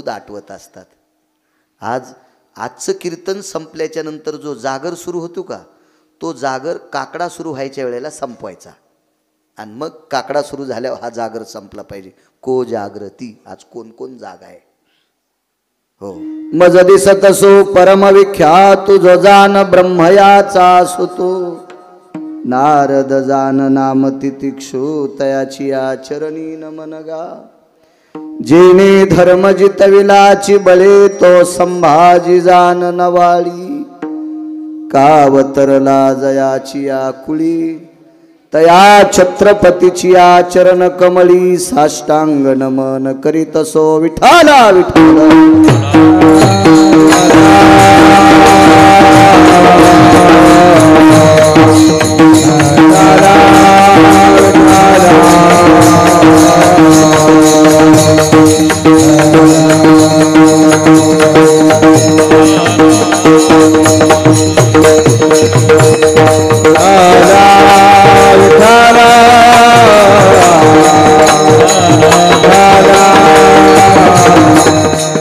सुद्धा आठवत असतात. आजचं कीर्तन संपल्याच्या नंतर जो जागर सुरू होतो का, तो जागर काकडा सुरू व्हायच्या वेळेला संपवायचा आणि मग काकडा सुरू झाल्यावर हा जागर संपला पाहिजे. को जागृती. आज कोण कोण जागा आहे? हो. मज दिसत सो परमविख्यात तुझ जान ब्रह्मयाचा सुतो, नारद जान नाम तितिक्षु तयाची आचरणी नमनगा, जेने धर्म जितविलाची बळे तो संभाजी जान नवाळी, कावतरला जयाची आकुळी तया छत्रपतीची आचरण कमळी, साष्टांग नमन करीत सो विठाला विठाला.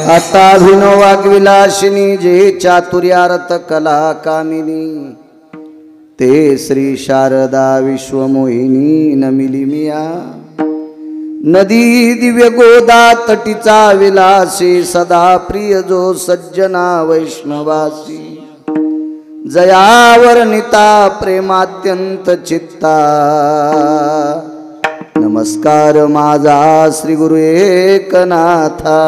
आता भिनो वाग्विलासिनी जे चातुर्यार्थ कला कामिनी, ते श्री शारदा विश्वमोहिनी नमिली मिया. नदी दिव्य गोदा तटीचा विलासी, सदा प्रिय जो सज्जना वैष्णवासी, जयावर्णिता प्रेमात्यंत चित्ता. नमस्कार माझा श्री गुरु एकनाथा.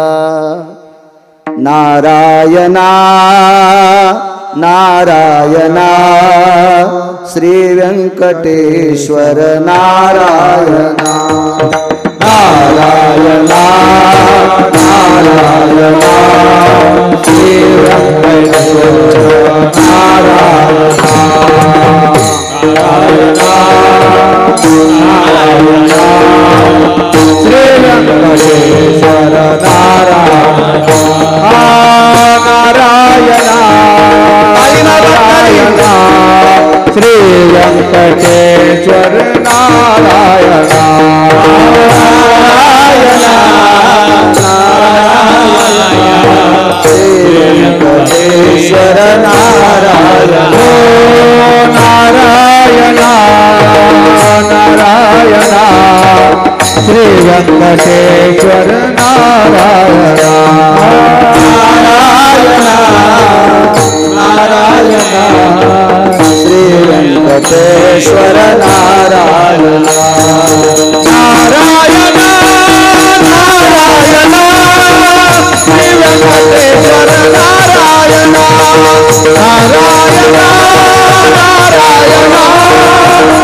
नारायणा नारायणा श्री व्यंकटेश्वर नारायणा. नारायणा नारायणा श्री व्यंकटेश्वर नारायणा. नारायणा नारायणा श्री व्यंकटेश्वर नारायणा. नारायणा नारायणा श्री व्यंकटेश्वर नारायणा. नारायणा नारायणा श्री व्यंकटेश्वर नारायणा. नारायणा नारायणा श्री व्यंकटेश्वर नारायणा. नारायणा श्री व्यंकटेश्वर नारायणा. नारायणा नारायणा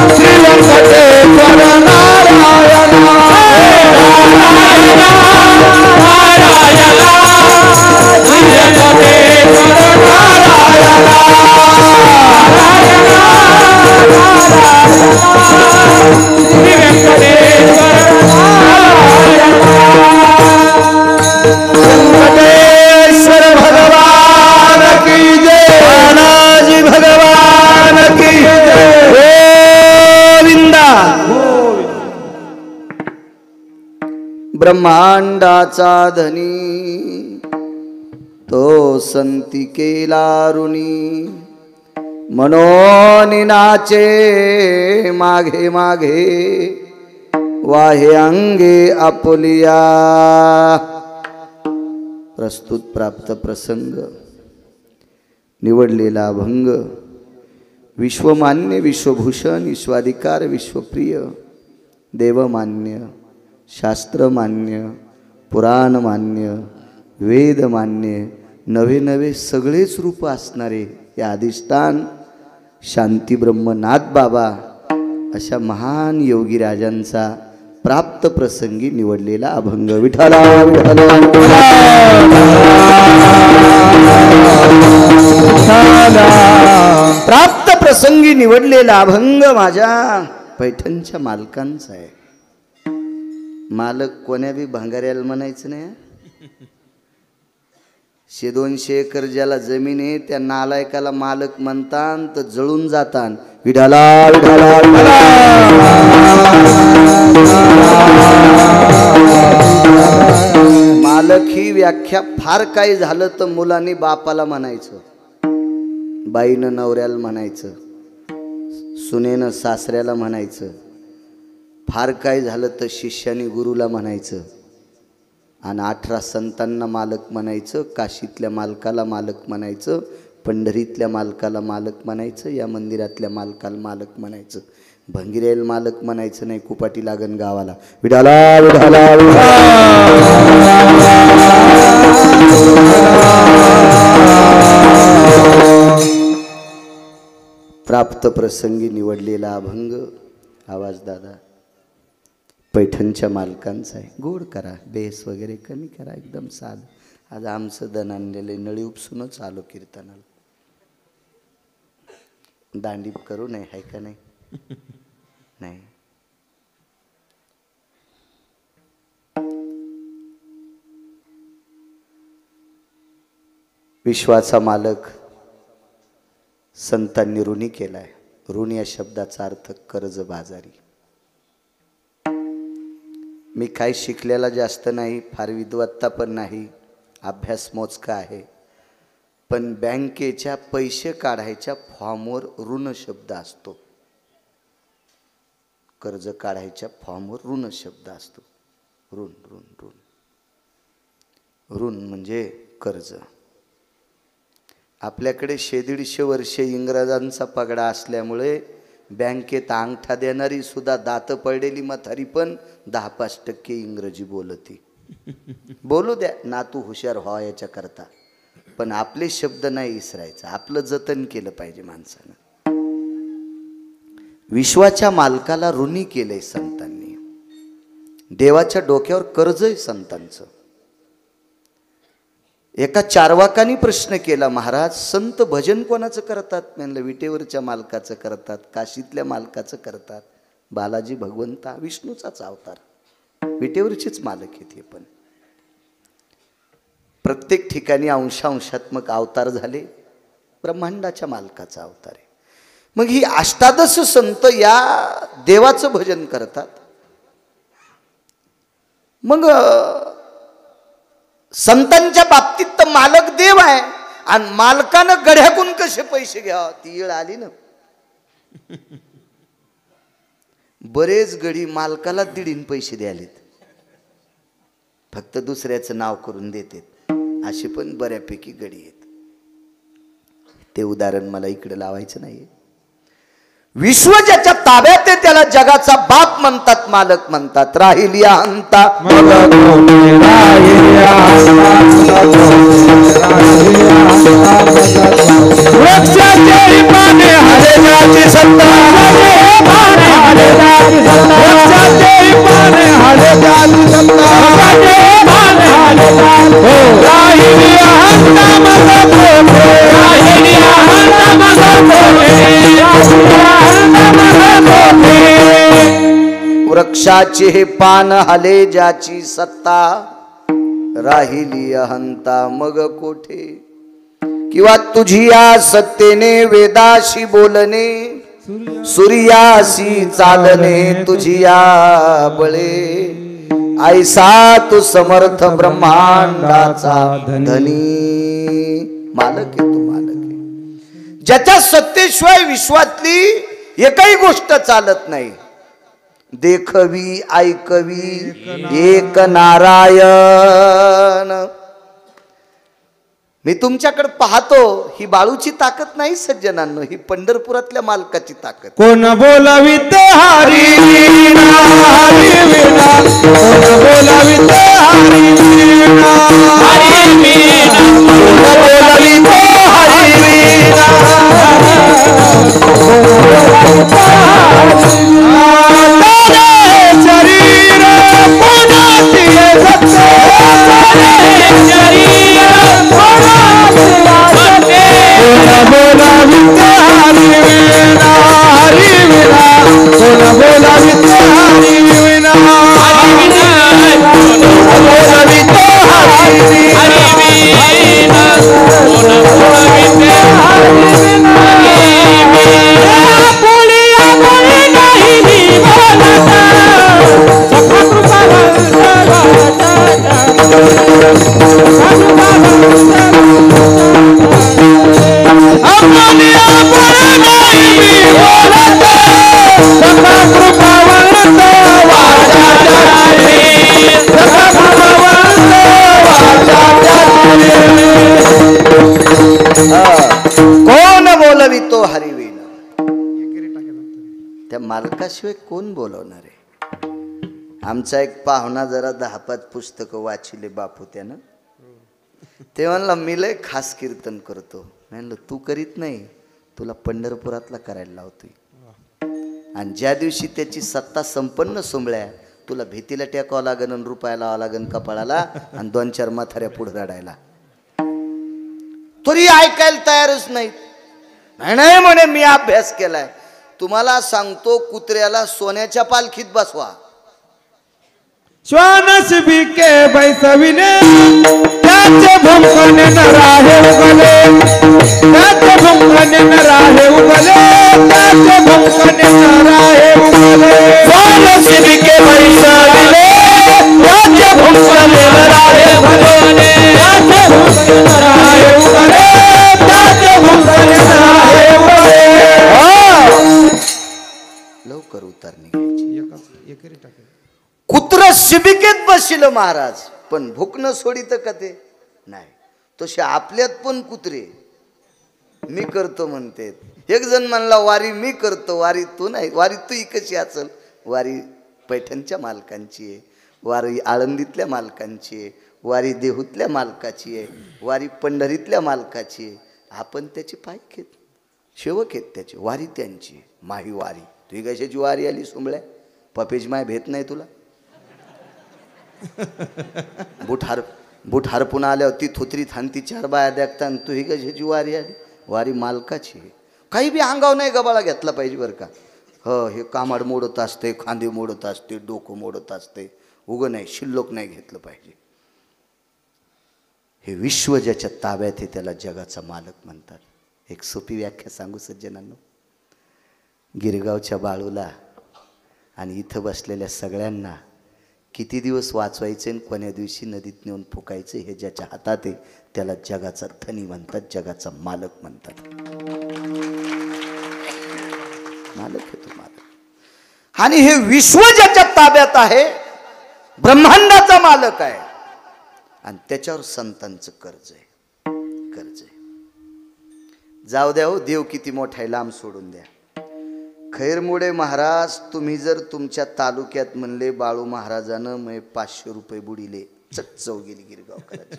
श्री व्यंकटेश्वर नारायणा. नारायणा नारायणा श्री व्यंकटेश्वर नारायणा. वेंकटेश्वर भगवान की जय. नानाजी भगवान की जय. गोविंदा. ब्रह्मांडाचा धनी तो संती केला ऋणी, मनोनी नाचे मागे मागे वाहे अंगे आपुलिया. प्रस्तुत प्राप्त प्रसंग निवडलेला अभंग विश्वमान्य विश्वभूषण विश्वाधिकार विश्वप्रिय देवमान्य शास्त्रमान्य पुराणमान्य वेदमान्य नवे नवे सगळेच रूप असणारे या अधिष्ठान शांती ब्रह्मनाथ बाबा अशा महान योगी राजांचा प्राप्त प्रसंगी निवडलेला अभंग. विठ्ठला विठ्ठला प्राप्त प्रसंगी निवडलेला अभंग माझ्या पैठणच्या मालकांचा आहे. मालक कोण्या बी भंगाऱ्याला म्हणायचं नाही. 100-200 एकर ज्याला जमीन आहे त्या नालायकाला मालक म्हणतात तर जळून जातात. विठाला विठाला मालक ही व्याख्या फार काय झालं तर मुलांनी बापाला म्हणायचं, बाईनं नवऱ्याला म्हणायचं, सुनेनं सासऱ्याला म्हणायचं, फार काय झालं तर शिष्याने गुरुला म्हणायचं, आणि 18 संतांना मालक म्हणायचं, काशीतल्या मालकाला मालक म्हणायचं, पंढरीतल्या मालकाला मालक म्हणायचं, या मंदिरातल्या मालकाला मालक म्हणायचं, भंगिरेल मालक म्हणायचं नाही, कुपाटी लागन गावाला. विठाला विठाला प्राप्त प्रसंगी निवडलेला अभंग आवाज दादा पैठणच्या मालकांचा आहे. गोड करा, बेस वगैरे कमी करा, एकदम साध. आज आमचं दण आणलेले नळी उपसूनच आलो कीर्तनाला. दांडीप करू नये, आहे का नाही? नाही. विश्वाचा मालक संतांनी ऋणी केलाय. ऋण या शब्दाचा अर्थ कर्ज बाजारी. मी काय शिकलेला जास्त नाही, फार विद्वत्ता पण नाही, अभ्यास मोजका आहे, पण बँकेच्या पैसे काढायच्या फॉर्मवर ऋण शब्द असतो. कर्ज काढायच्या फॉर्मवर ऋण शब्द असतो. ऋण ऋण ऋण ऋण म्हणजे कर्ज. आपल्याकडे 150 वर्षे इंग्रजांचा पगडा असल्यामुळे बँकेत अंगठा देणारी सुद्धा दात पडलेली म्हातारी पण 10-5% इंग्रजी बोलती. बोलू द्या, नातू हुशार व्हा याच्या करता, पण आपले शब्द नाही विसरायचं. आपलं जतन केलं पाहिजे माणसानं. विश्वाच्या मालकाला ऋणी केलंय संतांनी. देवाच्या डोक्यावर कर्ज आहे संतांचं. एका चारवाकानी प्रश्न केला, महाराज संत भजन कोणाचं करतात? म्हणलं विटेवरच्या मालकाचं करतात, काशीतल्या मालकाचं करतात. बालाजी भगवंता विष्णूचाच अवतार, विटेवरचेच मालक आहेत. हे पण प्रत्येक ठिकाणी अंशात्मक अवतार झाले, ब्रह्मांडाच्या मालकाचा अवतार आहे. मग ही 18 संत या देवाचं भजन करतात. मग संतांच्या बाबतीत तर मालक देव आहे, आणि मालकानं गड्याकून कसे पैसे घ्यावं ती वेळ आली ना. बरेच गडी मालकाला दीडीन पैसे द्यालेत, फक्त दुसऱ्याचं नाव करून देतात. असे पण बऱ्यापैकी गडी आहेत. ते उदाहरण मला इकडे लावायचं नाही. विश्व ज्याच्या ताब्यात आहे त्याला जगाचा बाप म्हणतात, मालक म्हणतात. राहिली अहंता वृक्षाचे हे पान हले ज्याची सत्ता, राहिली अहंता मग कोठे. किंवा तुझी या सत्तेने वेदाशी बोलणे, सूर्याशी चालणे तुझी या बळे. ऐसा तू समर्थ ब्रह्मांडाचा धनी. मालक आहे तू, मालक आहे. ज्याच्या सत्तेशिवाय विश्वातली एकही गोष्ट चालत नाही. देखवी ऐकवी एक नारायण. मी तुमच्याकडे पाहतो, ही बाळूची ताकद नाही सज्जनांनो, ही पंढरपुरातल्या मालकाची ताकद. कोण बोलावित हरी वीणा, हरी वीणा, कोण बोलावित हरी वीणा, हरी वीणा, कोण बोलावित हरी वीणा, कोण बोलावित हरी वीणा. शरीर पुनाती सत्ते, शरीर पुनाती सत्ते. कोण बोलावित हरी वीणा, हरी वीणा, कोण बोलावित हरी वीणा, हरी वीणा, कोण बोलावित हरी वीणा, कोण बोलावित हरी वीणा. पुलिया पुली नाही बोलता, सखा कृपा त्या मालकाशिवाय कोण बोलवणार आहे? आमचा एक पाहुणा जरा 10-5 पुस्तकं वाचिले बापू त्यानं. ते म्हणला मी लय खास कीर्तन करतो. म्हणलं तू करीत नाही, तुला पंढरपुरातला करायला लावतोय. आणि ज्या दिवशी त्याची सत्ता संपन्न सोंबळ्या, तुला भीतीला टेकावं लागन आणि रुपया लावावं लागन कपाळाला आणि 2-4 म्हाताऱ्या पुढे रडायला. तरी ऐकायला तयारच नाही. नाही म्हणे मी अभ्यास केलाय. तुम्हाला सांगतो, कुत्र्याला सोन्याच्या पालखीत बसवा. श्वानस बिके बैसविले त्याचे भुंकणे न राहे उगले, त्याचे भुंकणे न राहे उगले, त्याचे भुंकणे न राहे उगले. श्वानस बिके बैसविले त्याचे भुंकणे न राहे उगले, त्याचे भुंकणे न राहे उगले, त्याचे भुंकणे न राहे उगले. लवकर उतार निघायची. कुत्र शिबिकेत बसिल महाराज, पण भुकणं सोडित का ते नाही. तसे आपल्यात पण कुत्रे मी करतो म्हणते. एक जण म्हणला वारी मी करतो, वारी तू नाही. वारी तू कशी असेल? वारी पैठणच्या मालकांची आहे, वारी आळंदीतल्या मालकांची आहे, वारी देहूतल्या मालकाची आहे, वारी पंढरीतल्या मालकाची आहे. आपण त्याची पायक आहेत, सेवक आहेत त्याचे. वारी त्यांची, माही वारी. तुझी कशाची वारी आली सोंबळ्या? पपेज माय भेट नाही तुला? बुट हरपून आल्यावर ती थुतरीत हानती 4 बाया देखता, आणि तुही कशाची वारी आली? वारी मालकाची. काही बी अंगाव नाही गबाळा घेतला पाहिजे बरं का. हो, हे कामाड मोडत असते, खांदे मोडत असते, डोकं मोडत असते, उगं नाही, शिल्लक नाही घेतलं पाहिजे. हे विश्व ज्याच्या ताब्यात आहे त्याला जगाचा मालक म्हणतात. एक सोपी व्याख्या सांगू सज्जनांनो. गिरगावच्या बाळूला आणि इथं बसलेल्या सगळ्यांना किती दिवस वाचवायचे आणि कोण्या दिवशी नदीत नेऊन फुकायचे हे ज्याच्या हातात आहे त्याला जगाचा धनी म्हणतात, जगाचा मालक म्हणतात. मालक आहे तो मालक. आणि हे विश्व ज्याच्या ताब्यात आहे, ब्रह्मांडाचा मालक आहे, आणि त्याच्यावर संतांचं कर्ज आहे. कर्ज आहे. जाऊ द्या हो, देव किती मोठा आहे, लांब सोडून द्या. खैरमोडे महाराज, तुम्ही जर तुमच्या तालुक्यात म्हणले बाळू महाराजानं मी 500 रुपये बुडिले, चव गेली गिरगावकरांची.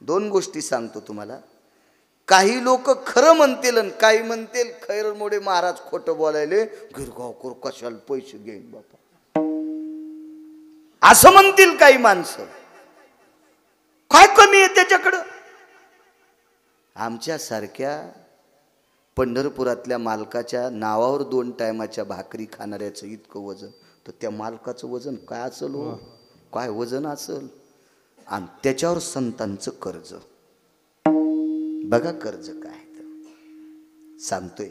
2 गोष्टी सांगतो तुम्हाला. काही लोक खरं म्हणतील आणि काही म्हणतील खैरमोडे महाराज खोटं बोलायले, गिरगावकर कशाला पैसे घेईन बापा, असं म्हणतील काही माणसं. काय कमी आहे त्याच्याकडं? आमच्या सारख्या पंढरपुरातल्या मालकाच्या नावावर 2 टायमाच्या भाकरी खाणाऱ्याचं इतकं वजन, तर त्या मालकाचं वजन काय असेल हो? काय वजन असेल? आणि त्याच्यावर संतांचं कर्ज. बघा कर्ज काय सांगतोय.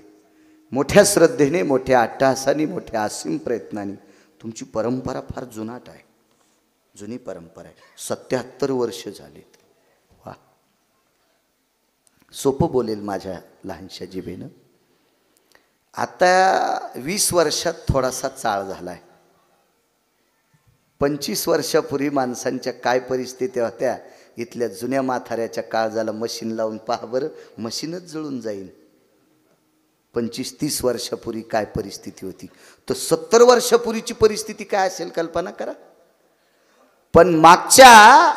मोठ्या श्रद्धेने, मोठ्या अट्टहासाने, मोठ्या असीम प्रयत्नाने. तुमची परंपरा फार जुनाट आहे, जुनी परंपरा आहे. 77 वर्ष झालीत. वा, सोपं बोलेल माझ्या लहानशा जिभेनं. आता 20 वर्षात थोडासा चाळ झालाय. 25 वर्षापूर्वी माणसांच्या काय परिस्थिती होत्या, इथल्या जुन्या म्हाताऱ्याच्या काळजाला मशीन लावून पहा बरं, मशीनच जळून जाईल. 25-30 वर्षापूर्वी काय परिस्थिती होती, तर 70 वर्षापूर्वीची परिस्थिती काय असेल कल्पना करा. पण मागच्या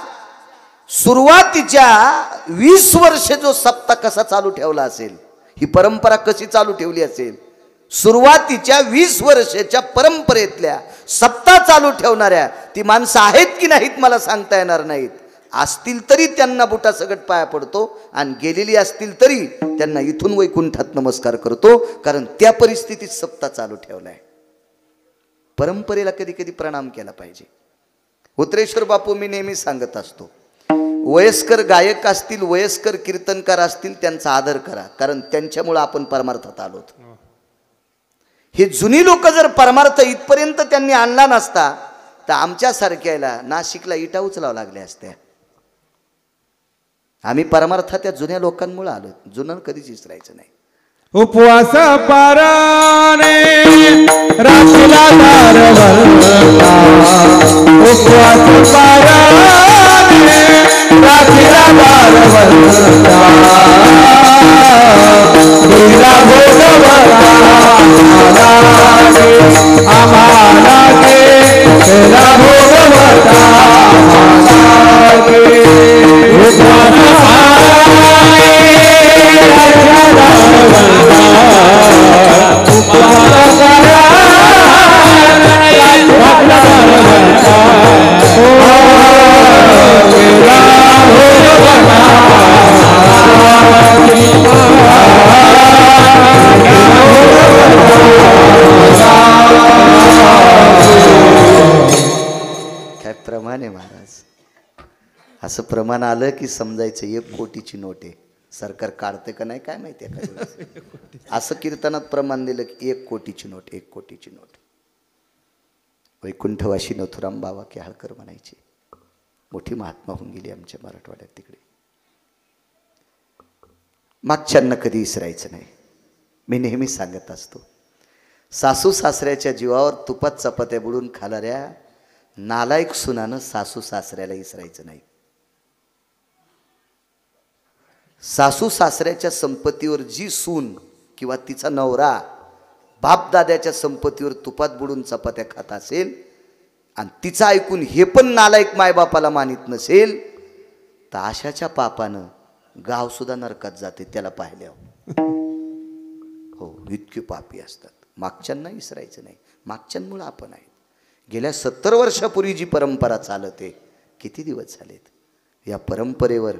सुरुवातीच्या 20 वर्ष जो सप्ताह कसा चालू ठेवला असेल, ही परंपरा कशी चालू ठेवली असेल, सुरुवातीच्या 20 वर्षाच्या परंपरेतल्या सप्ताह चालू ठेवणाऱ्या ती माणसं आहेत की नाहीत मला सांगता येणार नाहीत. असतील तरी त्यांना बुटासकट पाया पडतो, आणि गेलेली असतील तरी त्यांना इथून वैकुंठात नमस्कार करतो, कारण त्या परिस्थितीत सप्ताह चालू ठेवलाय. परंपरेला कधी कधी प्रणाम केला पाहिजे. उतरेश्वर बापू मी नेहमी सांगत असतो, वयस्कर गायक असतील, वयस्कर कीर्तनकार असतील, त्यांचा आदर करा, कारण त्यांच्यामुळे आपण परमार्थात आलोत. हे जुनी लोक जर परमार्थ इथपर्यंत त्यांनी आणला नसता तर आमच्यासारख्याला नाशिकला इटा उचलावं लागल्या असत्या. आम्ही परमार्थ त्या जुन्या लोकांमुळे आलो, जुनं कधीच विसरायचं नाही. उपवास पाराने रात्रीला दार भरता, उपवास पाराने रात्रीला दार भरता, गिरा भोगवरा असं प्रमाण आलं की समजायचं 1 कोटीची नोट आहे. सरकार काढते का नाही काय माहिती आहे. असं कीर्तनात प्रमाण दिलं की 1 कोटीची नोट, 1 कोटीची नोट. वैकुंठवाशी नथुराम बाबा केहाळकर म्हणायचे. मोठी महात्मा होऊन गेली आमच्या मराठवाड्यात तिकडे. मागच्यांना कधी विसरायचं नाही. मी नेहमी सांगत असतो, सासू सासऱ्याच्या जीवावर तुपात चपात्या बुडून खाणाऱ्या नालायक सुनानं सासू सासऱ्याला विसरायचं नाही. सासू सासऱ्याच्या संपत्तीवर जी सून किंवा तिचा नवरा बापदाद्याच्या संपत्तीवर तुपात बुडून चपात्या खात असेल आणि तिचं ऐकून हे पण नालायक मायबापाला मानित नसेल तर अशाच्या पापानं गाव सुद्धा नरकात जाते त्याला पाहिल्यावर. हो, इतके पापी असतात. मागच्यांना विसरायचं नाही. मागच्यांमुळं आपण आहेत. गेल्या 70 वर्षापूर्वी जी परंपरा चालते, किती दिवस झालेत. या परंपरेवर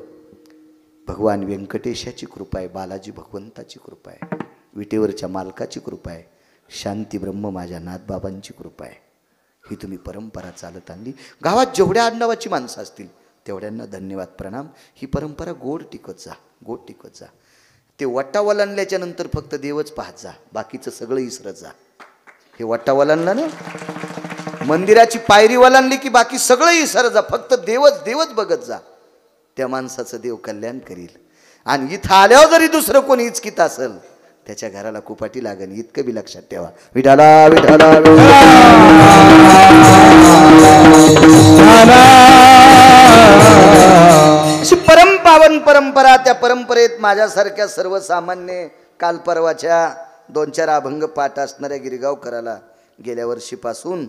भगवान व्यंकटेशाची कृपा आहे, बालाजी भगवंताची कृपा आहे, विटेवरच्या मालकाची कृपा आहे, शांती ब्रह्म माझ्या नाथबाबांची कृपा आहे. ही तुम्ही परंपरा चालत आणली. गावात जेवढ्या आडनावाची माणसं असतील तेवढ्यांना धन्यवाद प्रणाम. ही परंपरा गोड टिकत जा, गोड टिकत जा. ते वटा वलांडल्याच्या नंतर फक्त देवच पाहत जा, बाकीचं सगळं इसरत जा. हे वटा वलांडलं ना, मंदिराची पायरी वलांडली की बाकी सगळं इसरत जा, फक्त देवच देवच बघत जा. त्या माणसाचं देव कल्याण करील. आणि इथं आल्यावर जरी दुसरं कोणी इचकीत असेल त्याच्या घराला कुपाटी लागेल. इतकं बी लक्षात ठेवा. विठाला विठाला अशी परमपावन परंपरा. त्या परंपरेत माझ्यासारख्या सर्वसामान्य काल परवाच्या 2-4 अभंग पाठ असणाऱ्या गिरगावकराला गेल्या वर्षीपासून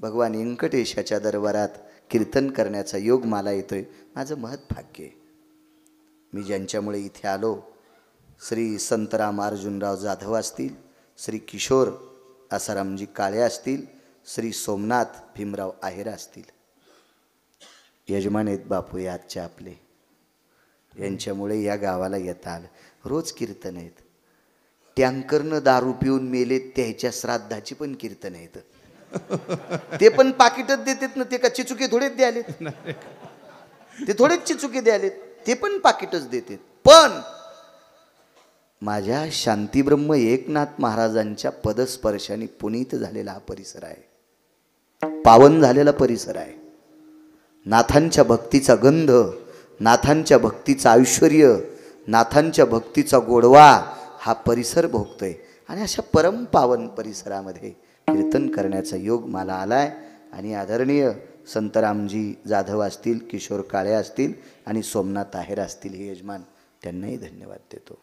भगवान व्यंकटेशाच्या दरबारात कीर्तन करण्याचा योग मला येतोय. माझं महत् भाग्य आहे. मी ज्यांच्यामुळे इथे आलो, श्री संतराम अर्जुनराव जाधव असतील, श्री किशोर आसारामजी काळे असतील, श्री सोमनाथ भीमराव आहेर असतील. यजमान आहेत बापू हे आजचे आपले. यांच्यामुळे या गावाला येता आलं. रोज कीर्तन आहेत. टँकरनं दारू पिऊन मेले त्याच्या श्राद्धाची पण कीर्तन आहेत. ते पण पाकिटच देतात ना. ते का चिचुके थोडेच द्यालेत, ते थोडेच चिचुके द्यालेत, ते पण पाकिटच देतात. पण माझ्या शांतीब्रह्म एकनाथ महाराजांच्या पदस्पर्शाने पुनीत झालेला हा परिसर आहे, पावन झालेला परिसर आहे. नाथांच्या भक्तीचा गंध, नाथांच्या भक्तीचं ऐश्वर्य, नाथांच्या भक्तीचा गोडवा हा परिसर भोगतोय. आणि अशा परमपावन परिसरामध्ये कीर्तन करण्याचा योग मला आलाय. आणि आदरणीय संतरामजी जाधव असतील, किशोर काळे असतील आणि सोमनाथ आहेर असतील, हे यजमान, त्यांनाही धन्यवाद देतो.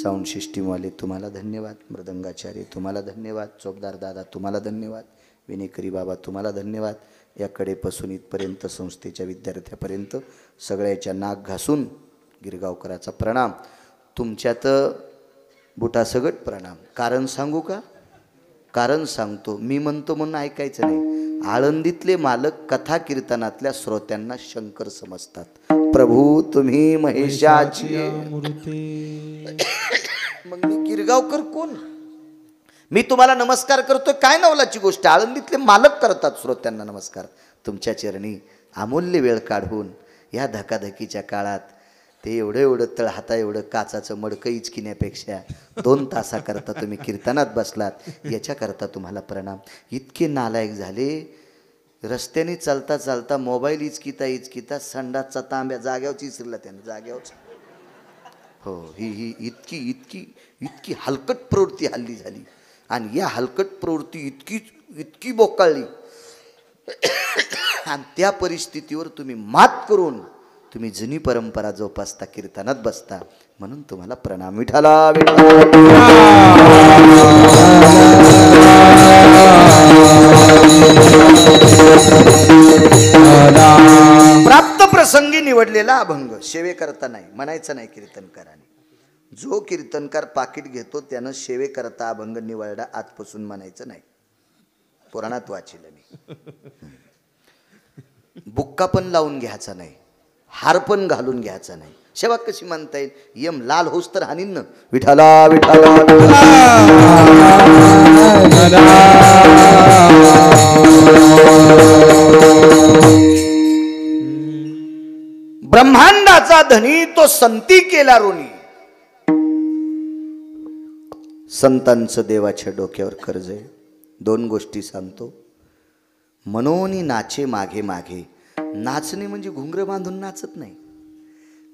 साऊंड सिस्टीमवाले तुम्हाला धन्यवाद, मृदंगाचार्य तुम्हाला धन्यवाद, चोपदार दादा तुम्हाला धन्यवाद, विनेकरी बाबा तुम्हाला धन्यवाद. याकडेपासून इथपर्यंत संस्थेच्या विद्यार्थ्यापर्यंत सगळ्याच्या नाक घासून गिरगावकराचा प्रणाम. तुमच्यात बुटासगट प्रणाम. कारण सांगू का? कारण सांगतो. मी म्हणतो म्हणून ऐकायचं नाही. आळंदीतले मालक कथा कीर्तनातल्या श्रोत्यांना शंकर समजतात. प्रभू तुम्ही महेशाची. मग मी गिरगावकर कोण? मी तुम्हाला नमस्कार करतोय काय नवलाची गोष्ट. आळंदीतले मालक करतात श्रोत्यांना नमस्कार. तुमच्या चरणी अमूल्य वेळ काढून या धकाधकीच्या काळात ते एवढं तळहाता एवढं काचाचं मडकं इचकिण्यापेक्षा 2 तासाकरता तुम्ही कीर्तनात बसलात, याच्याकरता तुम्हाला प्रणाम. इतके नालायक झाले, रस्त्याने चालता चालता मोबाईल इचकिता संडासचा तांब्या जाग्यावरच विसरला त्यानं, जाग्यावरच. हो, ही इतकी हलकट प्रवृत्ती हल्ली झाली. आणि या हलकट प्रवृत्ती इतकी बोकाळली. आणि त्या परिस्थितीवर तुम्ही मात करून तुम्ही जुनी परंपरा जोपासता, कीर्तनात बसता, म्हणून तुम्हाला प्रणाम. विठाला प्राप्त प्रसंगी निवडलेला अभंग सेवे करता नाही म्हणायचं नाही कीर्तनकाराने. जो कीर्तनकार पाकिट घेतो त्यानं सेवे करता अभंग निवडला आजपासून म्हणायचं नाही. पुराणात वाचिलं मी. बुक्का पण लावून घ्यायचा नाही, हार पण घालून घ्यायचा नाही. सेवा कशी म्हणता येईल? यम लाल होस तर हानीन ना. विठाला विठाला झाला धनी तो संती केला ऋणी. संतांचं देवाच्या डोक्यावर कर्ज आहे. दोन गोष्टी सांगतो. मनोनी नाचे मागे मागे. नाचणे म्हणजे घुंगर बांधून नाचत नाही.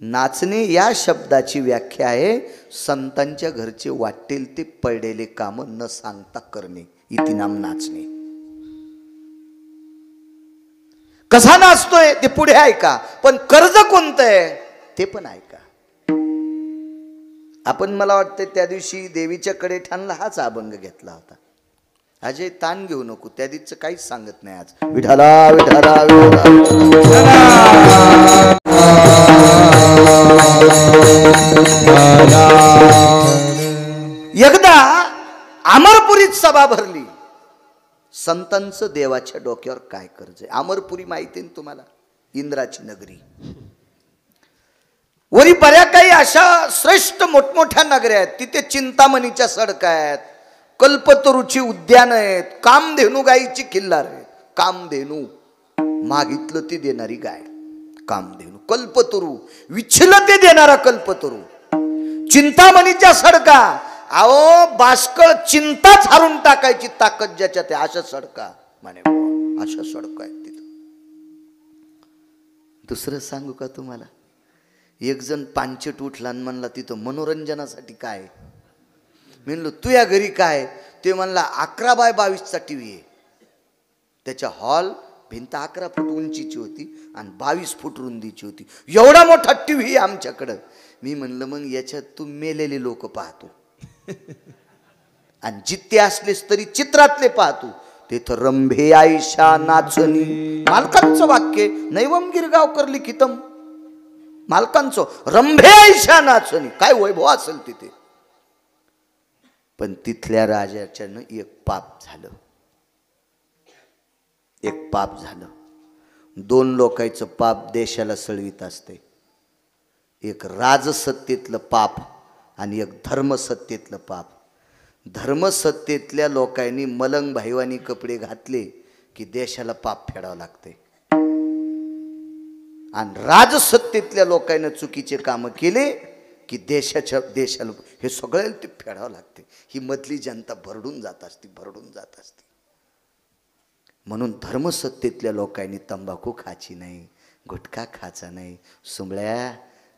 नाचणे या शब्दाची व्याख्या आहे संतांच्या घरचे वाटेल ते पडलेले काम न सांगता करणे, इति नाम नाचणे. कसा नाचतोय ते पुढे ऐका, पण कर्ज कोणतं आहे ते पण ऐका. आपण मला वाटतं त्या दिवशी देवीच्या कडे ठाणला हाच अभंग घेतला होता. अजय ताण घेऊ नको, त्या दिवशीचं काहीच सांगत नाही आज. विठाला विठाला एकदा अमरपुरीत सभा भरली. संतांचं देवाच्या डोक्यावर काय कर्ज आहे. अमरपुरी माहिती आहे तुम्हाला, इंद्राची नगरी. वरी बऱ्या काही अशा श्रेष्ठ मोठमोठ्या नगऱ्या आहेत. तिथे चिंतामणीच्या सडका आहेत, कल्पतरूची उद्यान आहेत, कामधेनू गायीची खिल्लार आहेत. कामधेनू मागितलं ती देणारी गाय कामधेनू. कल्पतरू विच्छिलं ते देणारा कल्पतरू. चिंतामणीच्या सडका, अहो बाष्कळ चिंताच हरून टाकायची ताकद ज्याच्यात आहे, अशा सडका म्हणे. अशा सडका आहेत तिथं. दुसरं सांगू का तुम्हाला. एक जण पांचट उठला आणि म्हणला तिथं मनोरंजनासाठी काय. म्हणलो तू या घरी काय. ते म्हणला 11x22 टीव्ही आहे. त्याच्या हॉल भिंत 11 फूट उंचीची होती आणि 22 फूट रुंदीची होती. एवढा मोठा टीव्ही आमच्याकडं. मी म्हणलं मग याच्यात तू मेलेले लोक पाहतो आणि जित्ते असलेस तरी चित्रातले पाहतो. तेथ रंभे आयशा नाचणी. मालकांचं वाक्य नैवम गिरगावकर लिखितम. मालकांचं रंभे आयशा नाचणी. काय वैभव असेल तिथे. पण तिथल्या राजाच्यानं एक पाप झालं. एक पाप झालं. दोन लोकांचं पाप देशाला सळवीत असते. एक राजसत्तेतलं पाप आणि एक धर्मसत्तेतलं पाप. धर्मसत्तेतल्या लोकांनी मलंग भाईवानी कपडे घातले की देशाला पाप फेडावं लागते. आणि राजसत्तेतल्या लोकांनी चुकीचे कामं केले की देशाला हे सगळ्याला ते फेडावं लागते. ही मधली जनता भरडून जात असते, भरडून जात असते. म्हणून धर्मसत्तेतल्या लोकांनी तंबाखू खायची नाही, गुटखा खायचा नाही. सुंबळ्या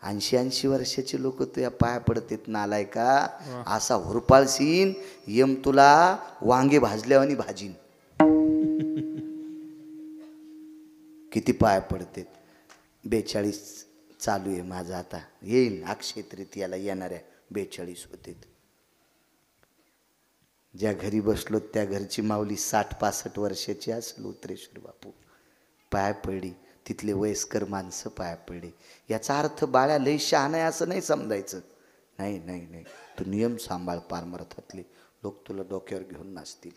80-80 वर्षाचे लोक तुया पाया पडतेत नालाय का. असा हुरपाळसीन यम तुला वांगे भाजल्यावानी भाजीन. किती पाया पडतेत. 42 चालू आहे माझा. आता येईन अक्षय तृतीयाला येणाऱ्या 42 होते. ज्या घरी बसलो त्या घरची माऊली 60-65 वर्षाची असेल. उत्तरेश्वर बापू पाया पडली. तिथले वयस्कर माणसं पाया पडले. याचा अर्थ बाळ्या लय शहाणा आहे असं नाही समजायचं. नाही नाही नाही, तू नियम सांभाळ. पारमार्थातले लोक तुला डोक्यावर घेऊन नाचतील.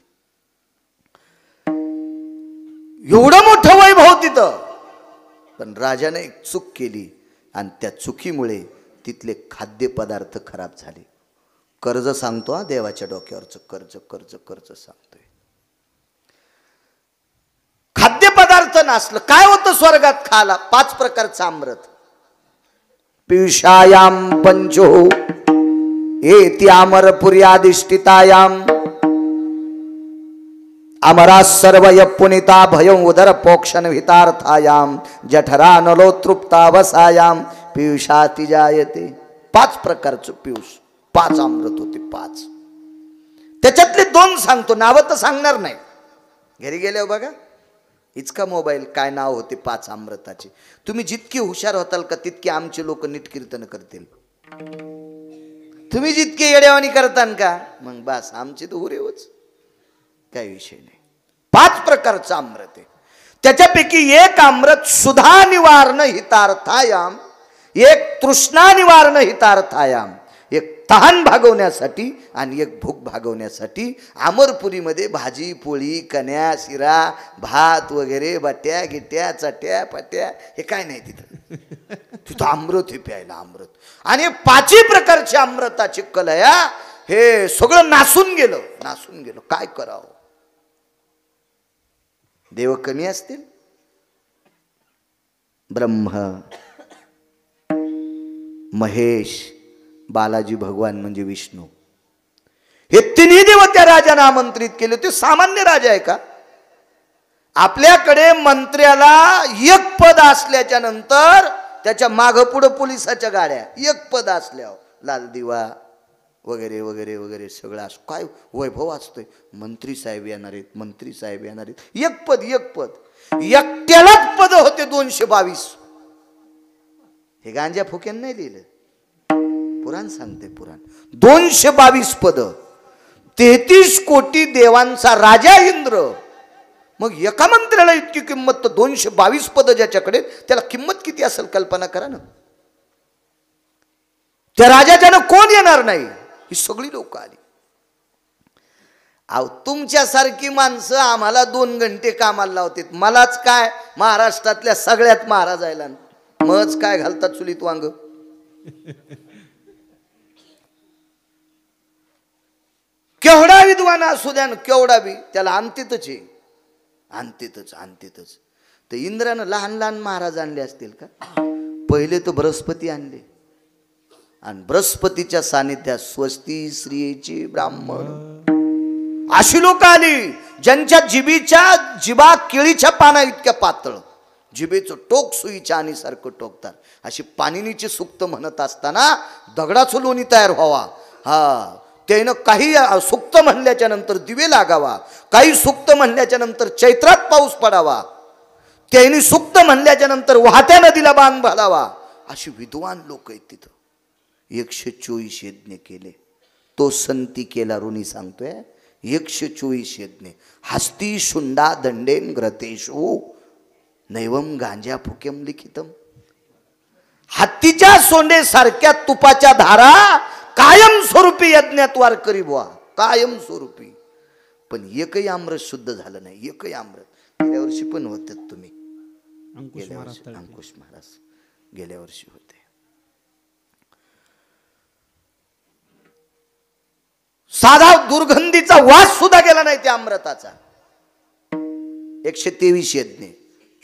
एवढं मोठं वैभव तिथं. पण राजाने एक चूक केली आणि त्या चुकीमुळे तिथले खाद्यपदार्थ खराब झाले. कर्ज सांगतो हा देवाच्या डोक्यावरचं कर्ज कर्ज कर्ज सांगतोय. खाद्यपदार्थ नासलं. काय होतं स्वर्गात खाला. 5 प्रकारचं अमृत. पियुषायाम पंचो एति अमरपुर्याधिष्ठितायाम अमरा सर्वय पुनिता भयं उदर पोक्षण हितार्थायाम जठरा नलो तृप्तावसायाम पियुषाति जायते. 5 प्रकारचं पियुष. 5 अमृत होते. 5. त्याच्यातले 2 सांगतो. नावं तर सांगणार नाही. घरी गेल्यावर बघा इचका मोबाईल काय नाव होते 5 अमृताचे. तुम्ही जितके हुशार होताल का तितके आमचे लोक नीट कीर्तन करतील. तुम्ही जितके येड्यावानी करतान का मग बस आमचे तर हुरेवच. काही विषय नाही. 5 प्रकारचं अमृत आहे. त्याच्यापैकी एक अमृत सुधा निवारण हितार्थायाम, एक तृष्णा निवारण हितार्थायाम. एक तहान भागवण्यासाठी आणि एक भूक भागवण्यासाठी. अमरपुरीमध्ये भाजी पोळी कन्या शिरा भात वगैरे बट्या गिट्या चट्या पट्या हे काय नाही तिथं. तिथं अमृत हे प्यायला अमृत. आणि 5 प्रकारचे अमृताची कलया. हे सगळं नासून गेलं. नासून गेलं. काय करावं. देव कमी असतील. ब्रह्म महेश, बालाजी भगवान म्हणजे विष्णू, हे तिन्ही देव त्या राजाने आमंत्रित केले. ते सामान्य राजा आहे का? आपल्याकडे मंत्र्याला एक पद असल्याच्या नंतर त्याच्या मागं पुढं पोलिसाच्या गाड्या, एक पद असल्यावर लाल दिवा वगैरे वगैरे वगैरे सगळं असं काय वैभव असतोय. मंत्री साहेब येणार आहेत, मंत्री साहेब येणार आहेत, एक पद एक पद. एकट्यालाच पद होते 222. हे गांजा फुक्यान नाही लिहिलं, पुराण सांगते. पुराण 222 पद, 33 कोटी देवांचा राजा इंद्र. मग एका मंत्र्याला इतकी किंमत, तर 222 पद ज्याच्याकडे, त्याला किंमत किती असेल कल्पना करा ना. त्या राजाच्यानं कोण येणार नाही, ही सगळी लोक आली. अहो तुमच्यासारखी माणसं आम्हाला 2 घंटे कामाला लावतात. मलाच काय महाराष्ट्रातल्या सगळ्यात महाराजायला मज काय घालतात चुलीत वांग. केवढा विद्वान असू द्या, केवढा बी, त्याला आणतीतच आहे, आणतीतच आणतीतच. तर इंद्रानं लहान लहान महाराज आणले असतील का? पहिले तर बृहस्पती आणले, आणि बृहस्पतीच्या सानिध्यात स्वस्ती स्त्रियेची ब्राह्मण अशी लोक आली ज्यांच्या जिबा केळीच्या पाना इतक्या पातळ, जिबेचं टोक सुईच्या आणि सारखं टोकतात. अशी पाणिनीची सुक्त म्हणत असताना दगडाचं लोणी तयार व्हावा. हा, त्यानं काही सुक्त म्हणल्याच्या नंतर दिवे लागावा, काही सुक्त म्हणल्याच्या नंतर चैत्रात पाऊस पडावा, त्याने सुक्त म्हणल्याच्या नंतर वाहत्या नदीला बांध घालावा. अशी विद्वान लोक आहेत तिथं. 124 यज्ञ केले. तो संती केला ऋणी सांगतोय. 124 यज्ञ. हस्ती शुंडा दंडेन ग्रतेषु नैवम गांजा फुकेम लिखितम. हत्तीच्या सोंडे सारख्या तुपाच्या धारा कायमस्वरूपी यज्ञात वार करी बुवा, कायमस्वरूपी. पण एकही आमरस शुद्ध झालं नाही, एकही आमरस. गेल्या वर्षी पण होते तुम्ही, अंकुश महाराज गेल्या वर्षी होते. साधा दुर्गंधीचा वास सुद्धा गेला नाही त्या अमृताचा. 123 यज्ञ.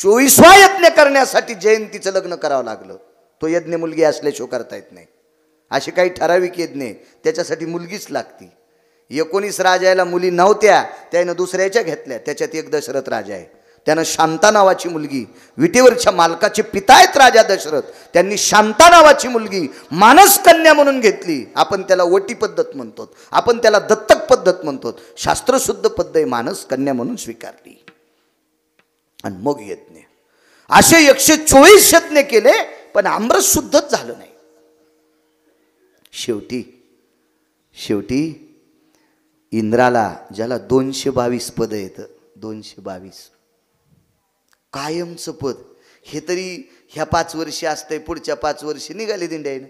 24वा यज्ञ करण्यासाठी जयंतीचं लग्न करावं लागलं. तो यज्ञ मुलगी असल्याशिवाय करता येत नाही. असे काही ठराविक यज्ञ, त्याच्यासाठी मुलगीच लागती. 19 राजाला मुली नव्हत्या, त्यानं दुसऱ्याच्या घेतल्या. त्याच्यात एक दशरथ राजा आहे, त्यानं शांता नावाची मुलगी, विटेवरच्या मालकाचे पिता आहेत राजा दशरथ, त्यांनी शांता नावाची मुलगी मानस कन्या म्हणून घेतली. आपण त्याला वटी पद्धत म्हणतो, आपण त्याला दत्तक पद्धत म्हणतो. शास्त्रशुद्ध पद्धत मानस कन्या म्हणून स्वीकारली. आणि मग यज्ञ असे 124 यज्ञ केले, पण आमरस शुद्धच झालं नाही. शेवटी इंद्राला, ज्याला 222 पद येतं, 222 कायमचं पद, हे तरी ह्या 5 वर्षी असतंय, पुढच्या 5 वर्षी निघाले दिंड्यानं.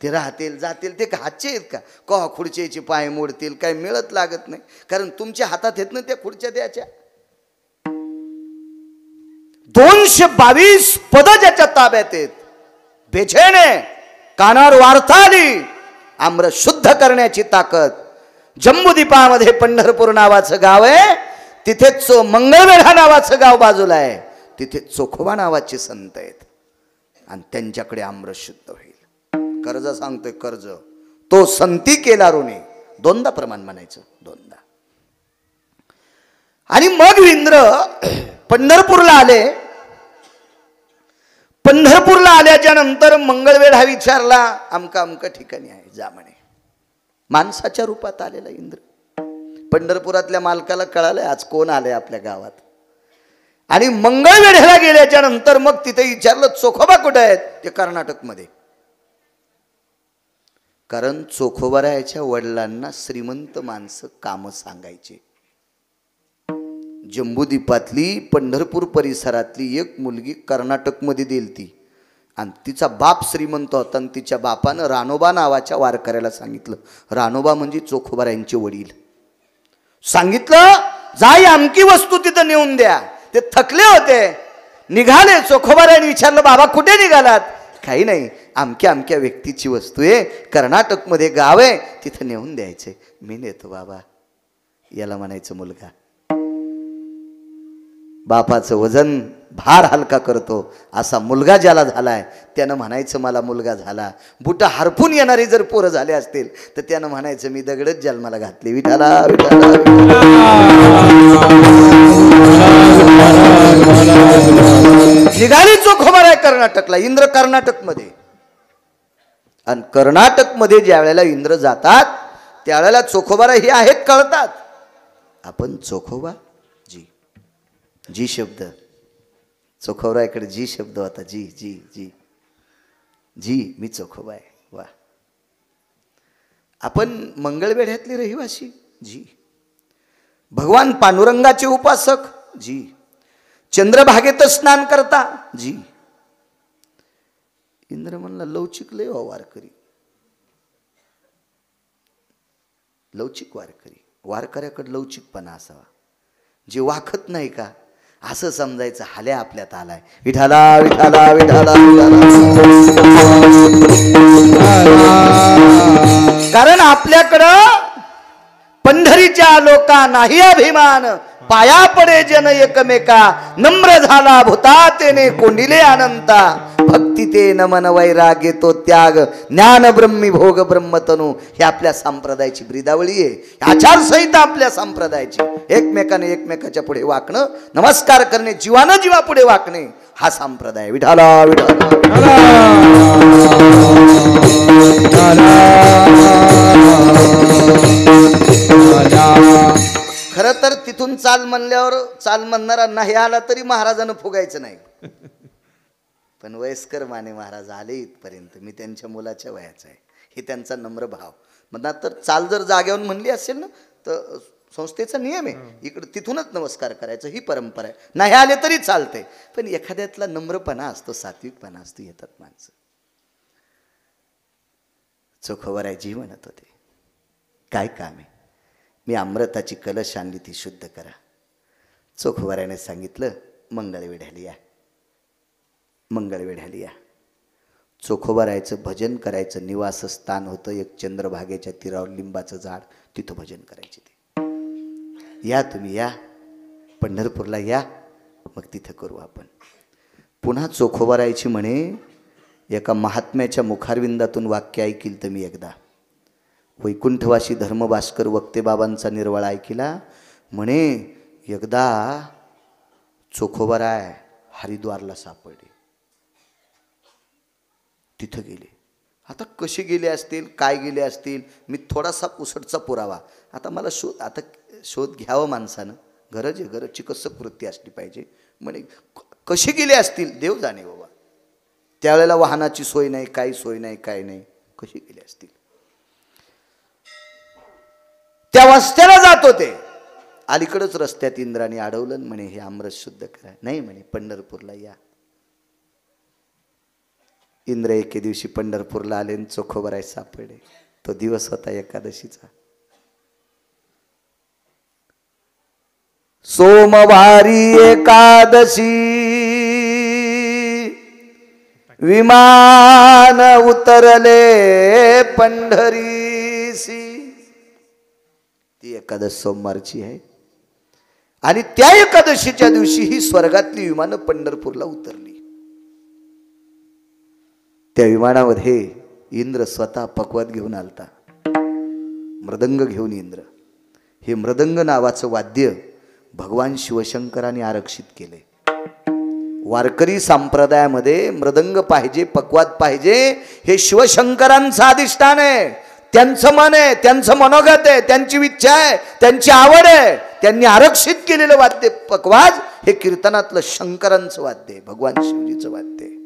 ते राहतील जातील, ते हातचे आहेत का? कवा खुर्च्याचे पाय मोडतील, काय मिळत लागत नाही. कारण तुमच्या हातात येत ना त्या खुर्च्या द्यायच्या. 222 पद ज्याच्या ताब्यात आहेत, बेचैने कानावर वार्ता आली. आम्र शुद्ध करण्याची ताकद. जम्बूद्वीपामध्ये पंढरपूर नावाचं गाव आहे, तिथेच मंगळवेढा नावाचं गाव बाजूला आहे, तिथे चोखोबा नावाचे संत आहेत, आणि त्यांच्याकडे आम्र शुद्ध होईल. कर्ज सांगतोय, कर्ज तो संती केला ऋणी. 2दा प्रमाण म्हणायचं, 2दा. आणि मग इंद्र पंढरपूरला आले. पंढरपूरला आल्याच्या नंतर मंगळवेढा विचारला, अमका ठिकाणी आहे, जा म्हणे. माणसाच्या रूपात आलेला इंद्र. पंढरपुरातल्या मालकाला कळालंय आज कोण आलंय आपल्या गावात. आणि मंगळवेढ्याला गेल्याच्या नंतर मग तिथे विचारलं, चोखोबा कुठे आहेत? ते कर्नाटकमध्ये. कारण चोखोबारायाच्या वडिलांना श्रीमंत माणसं कामं सांगायचे. जम्बूद्वीपातली पंढरपूर परिसरातली एक मुलगी कर्नाटकमध्ये दिलती, आणि तिचा बाप श्रीमंत होता, आणि तिच्या बापानं रानोबा नावाच्या वारकऱ्याला सांगितलं. रानोबा म्हणजे चोखोबारायांचे वडील. सांगितलं, जाई अमकी वस्तू तिथं नेऊन द्या. ते थकले होते, निघाले. चोखोबारायांनी विचारलं, बाबा कुठे निघालात? काही नाही, अमक्या व्यक्तीची वस्तू आहे, कर्नाटकमध्ये गाव आहे, तिथं नेऊन द्यायचे. मी नेतो बाबा. याला म्हणायचं मुलगा. बापाचं वजन भार हलका करतो. असा मुलगा ज्याला झालाय त्यानं म्हणायचं मला मुलगा झाला. बुट हरपून येणारे जर पोरं झाले असतील तर त्यानं म्हणायचं मी दगडच जन्माला घातले. विठाला विठाला निघाली चोखोबार आहे कर्नाटकला. इंद्र कर्नाटकमध्ये. आणि कर्नाटकमध्ये ज्या वेळेला इंद्र जातात त्यावेळेला चोखोबारा हे आहेत कळतात. आपण चोखोबा जी जी शब्द चोखोबाराकडे जी शब्द होता. जी जी जी जी मी चोखोबा आहे. वा. आपण मंगळवेढ्यातले रहिवासी जी. भगवान पांडुरंगाचे उपासक जी. चंद्रभागेत स्नान करता जी. इंद्र म्हणला लवचिक लय वारकरी. लवचिक वारकरी. वारकऱ्याकडे लवचिकपणा असावा. जे वाखत नाही का असं समजायचं हाल्या आपल्यात आलाय. विठाला विठाला विठाला कारण आपल्याकडं पंढरीच्या लोका नाही अभिमान. पाया पडे जन एकमेका. नम्र झाला भूतातेने कोंडिले अनंता. भक्ती ते नमन वैराग्य तो त्याग. ज्ञान ब्रह्मी भोग ब्रह्मतनु. हे आपल्या संप्रदायाची ब्रीदावळी आहे. आचारसंहिता आपल्या संप्रदायाची. एकमेकाने एकमेकाच्या पुढे वाकणं, नमस्कार करणे, जीवानं जीवा पुढे वाकणे हा संप्रदाय. विठाला विठाला. खरं तर तिथून चाल म्हणल्यावर चाल म्हणणारा नाही आला तरी महाराजांना फुगायचं नाही. पण वयस्कर माने महाराज आले इथपर्यंत. मी त्यांच्या मुलाच्या वयाचा आहे. हे त्यांचा नम्र भाव. म्हणतात तर चाल जर जाग्यावर म्हणली असेल ना तर संस्थेचा नियम आहे. इकडे तिथूनच नमस्कार करायचं ही परंपरा आहे. नाही आले तरी चालते. पण एखाद्यातला नम्रपणा असतो, सात्विकपणा असतो. येतात माणसं. चोखोबाराजी म्हणत होते काय काम आहे. मी अमृताची कलश आणली ती शुद्ध करा. चोखोबाराने सांगितलं मंगळवेढ्याला या. मंगळवेढ्याला या. चोखोबारायचं भजन करायचं निवासस्थान होतं एक चंद्रभागेच्या तीरावर लिंबाचं झाड. तिथं भजन करायचे ते. या तुम्ही या पंढरपूरला या. मग तिथं करू आपण. पुन्हा चोखोबारायची म्हणे एका महात्म्याच्या मुखारविंदातून वाक्य ऐकील तर मी एकदा. वैकुंठवासी धर्मभास्कर वक्ते बाबांचा निर्वाळा ऐकिला. म्हणे एकदा चोखोबाराय हरिद्वारला सापडले. तिथं गेले. आता कसे गेले असतील, काय गेले असतील, मी थोडासा पुसटचा पुरावा. आता मला शोध घ्यावं माणसानं. गरज आहे, गरज चिकित्सक वृत्ती असली पाहिजे. म्हणे कसे गेले असतील देव जाणे बाबा. त्यावेळेला वाहनाची सोय नाही, काही सोय नाही, काय नाही. कसे गेले असतील. त्या वस्त्याला जात होते. अलीकडच रस्त्यात इंद्राने अडवलं. म्हणे हे अमृत शुद्ध करा. नाही म्हणे पंढरपूरला या. इंद्र एके दिवशी पंढरपूरला आले. चोखोबाराय सापडले. तो दिवस होता एकादशीचा. सोमवारी एकादशी विमान उतरले पंढरीसी. ती एकादश सोमवारची आहे. आणि त्या एकादशीच्या दिवशी ही स्वर्गातली विमानं पंढरपूरला उतरली. त्या विमानामध्ये इंद्र स्वतः पकवात घेऊन आलता. मृदंग घेऊन इंद्र. हे मृदंग नावाचं वाद्य भगवान शिवशंकरांनी आरक्षित केले. वारकरी संप्रदायामध्ये मृदंग पाहिजे, पकवात पाहिजे. हे शिवशंकरांचं अधिष्ठान आहे. त्यांचं मन आहे, त्यांचं मनोगत आहे, त्यांची इच्छा आहे, त्यांची आवड आहे. त्यांनी आरक्षित केलेलं वाद्य पकवाज हे कीर्तनातलं शंकरांचं वाद्य आहे. भगवान शिवजीचं वाद्य आहे.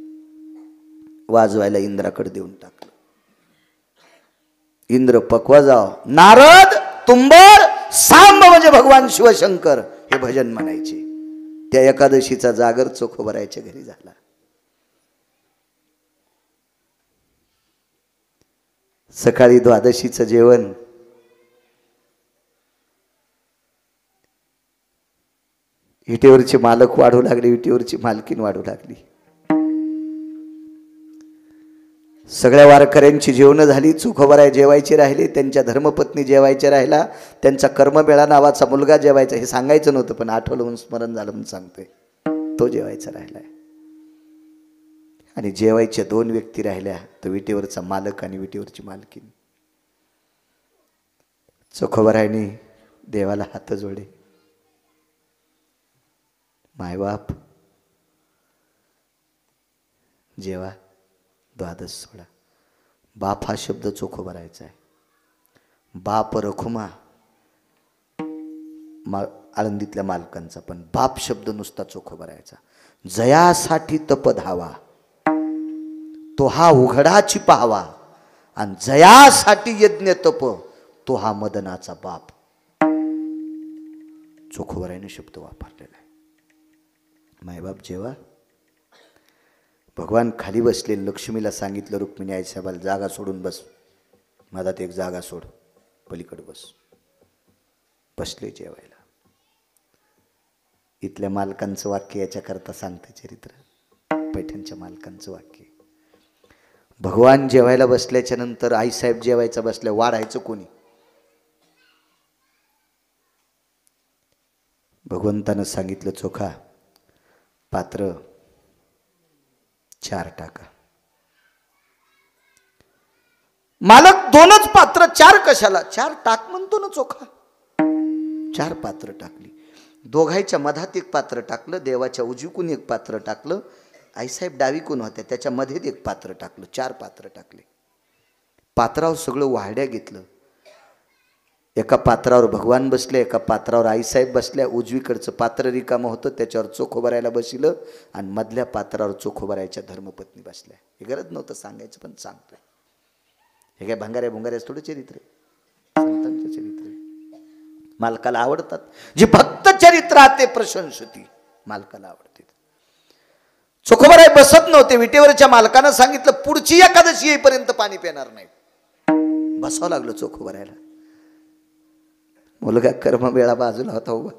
वाजवायला इंद्राकडे देऊन टाकलं. इंद्र पकवाजाव. नारद तुंबर सांब म्हणजे भगवान शिवशंकर हे भजन म्हणायचे. त्या एकादशीचा जागर चोखोबारायच्या घरी झाला. सकाळी द्वादशीचं जेवण. विटेवरचे मालक वाढू लागले. विटेवरची मालकीन वाढू लागली. सगळ्या वारकऱ्यांची जेवणं झाली. चोखोबाराय जेवायचे राहिले. त्यांच्या धर्मपत्नी जेवायच्या राहिला. त्यांचा कर्मबेळा नावाचा मुलगा जेवायचा. हे सांगायचं नव्हतं पण आठवलं म्हणून स्मरण झालं म्हणून सांगतोय. तो जेवायचा राहिलाय. आणि जेवायच्या 2 व्यक्ती राहिल्या, तो विटेवरचा मालक आणि विटेवरची मालकीण. चोखोबारायने देवाला हात जोडे. मायबाप जेवा, द्वादश सोडा. बाप हा शब्द चोखोबारायचा आहे. बाप रखुमा आळंदीतल्या मालकांचा, पण बाप शब्द नुसता चोखोबारायचा. जयासाठी तप धावा, तो हा उघडाची पाहावा. आणि जयासाठी यज्ञ तप, तो हा मदनाचा बाप. चोखोबारायने शब्द वापरलेला आहे. मायबाप जेवा. भगवान खाली बसले. लक्ष्मीला सांगितलं, रुक्मिणी आई साहेबाला जागा सोडून बस, मधात एक जागा सोड, पलीकडे बस. बसले जेवायला. इथल्या मालकांचं वाक्य याच्याकरता सांगते चरित्र, पैठणच्या मालकांचं वाक्य. भगवान जेवायला बसल्याच्या नंतर आईसाहेब जेवायचा बसल्या, वाढायचं कोणी? भगवंतानं सांगितलं, चोखा पात्र 4 टाका. मालक 2च पात्र, 4 कशाला? 4 टाक म्हणतो ना चोखा. 4 पात्र टाकली. दोघांच्या मधात एक पात्र टाकलं, देवाच्या उजवीकून एक पात्र टाकलं, आईसाहेब डावीकून होत्या त्याच्या मध्ये एक पात्र टाकलं. 4 पात्र टाकले. पात्रावर सगळं वाहड्या घेतलं. एका पात्रावर भगवान बसले, एका पात्रावर आईसाहेब बसल्या. उजवीकडचं पात्र रिकामं होतं, त्याच्यावर चोखोबारायला बसिलं. आणि मधल्या पात्रावर चोखोबारायच्या धर्मपत्नी बसल्या. हे गरज नव्हतं सांगायचं, पण सांगतोय. हे काय भंगाऱ्या भुंगाऱ्याच थोडं चरित्र आहे, संतांचं चरित्र आहे. मालकाला आवडतात जी भक्त चरित्राते प्रशंसती, मालकाला आवडते. चोखोबाराय बसत नव्हते. विटेवरच्या मालकानं सांगितलं, पुढची एकादशी येईपर्यंत पाणी पिणार नाही. बसावं लागलं चोखोबारायला. मुलगा कर्मवेळा बाजूला होता उभा.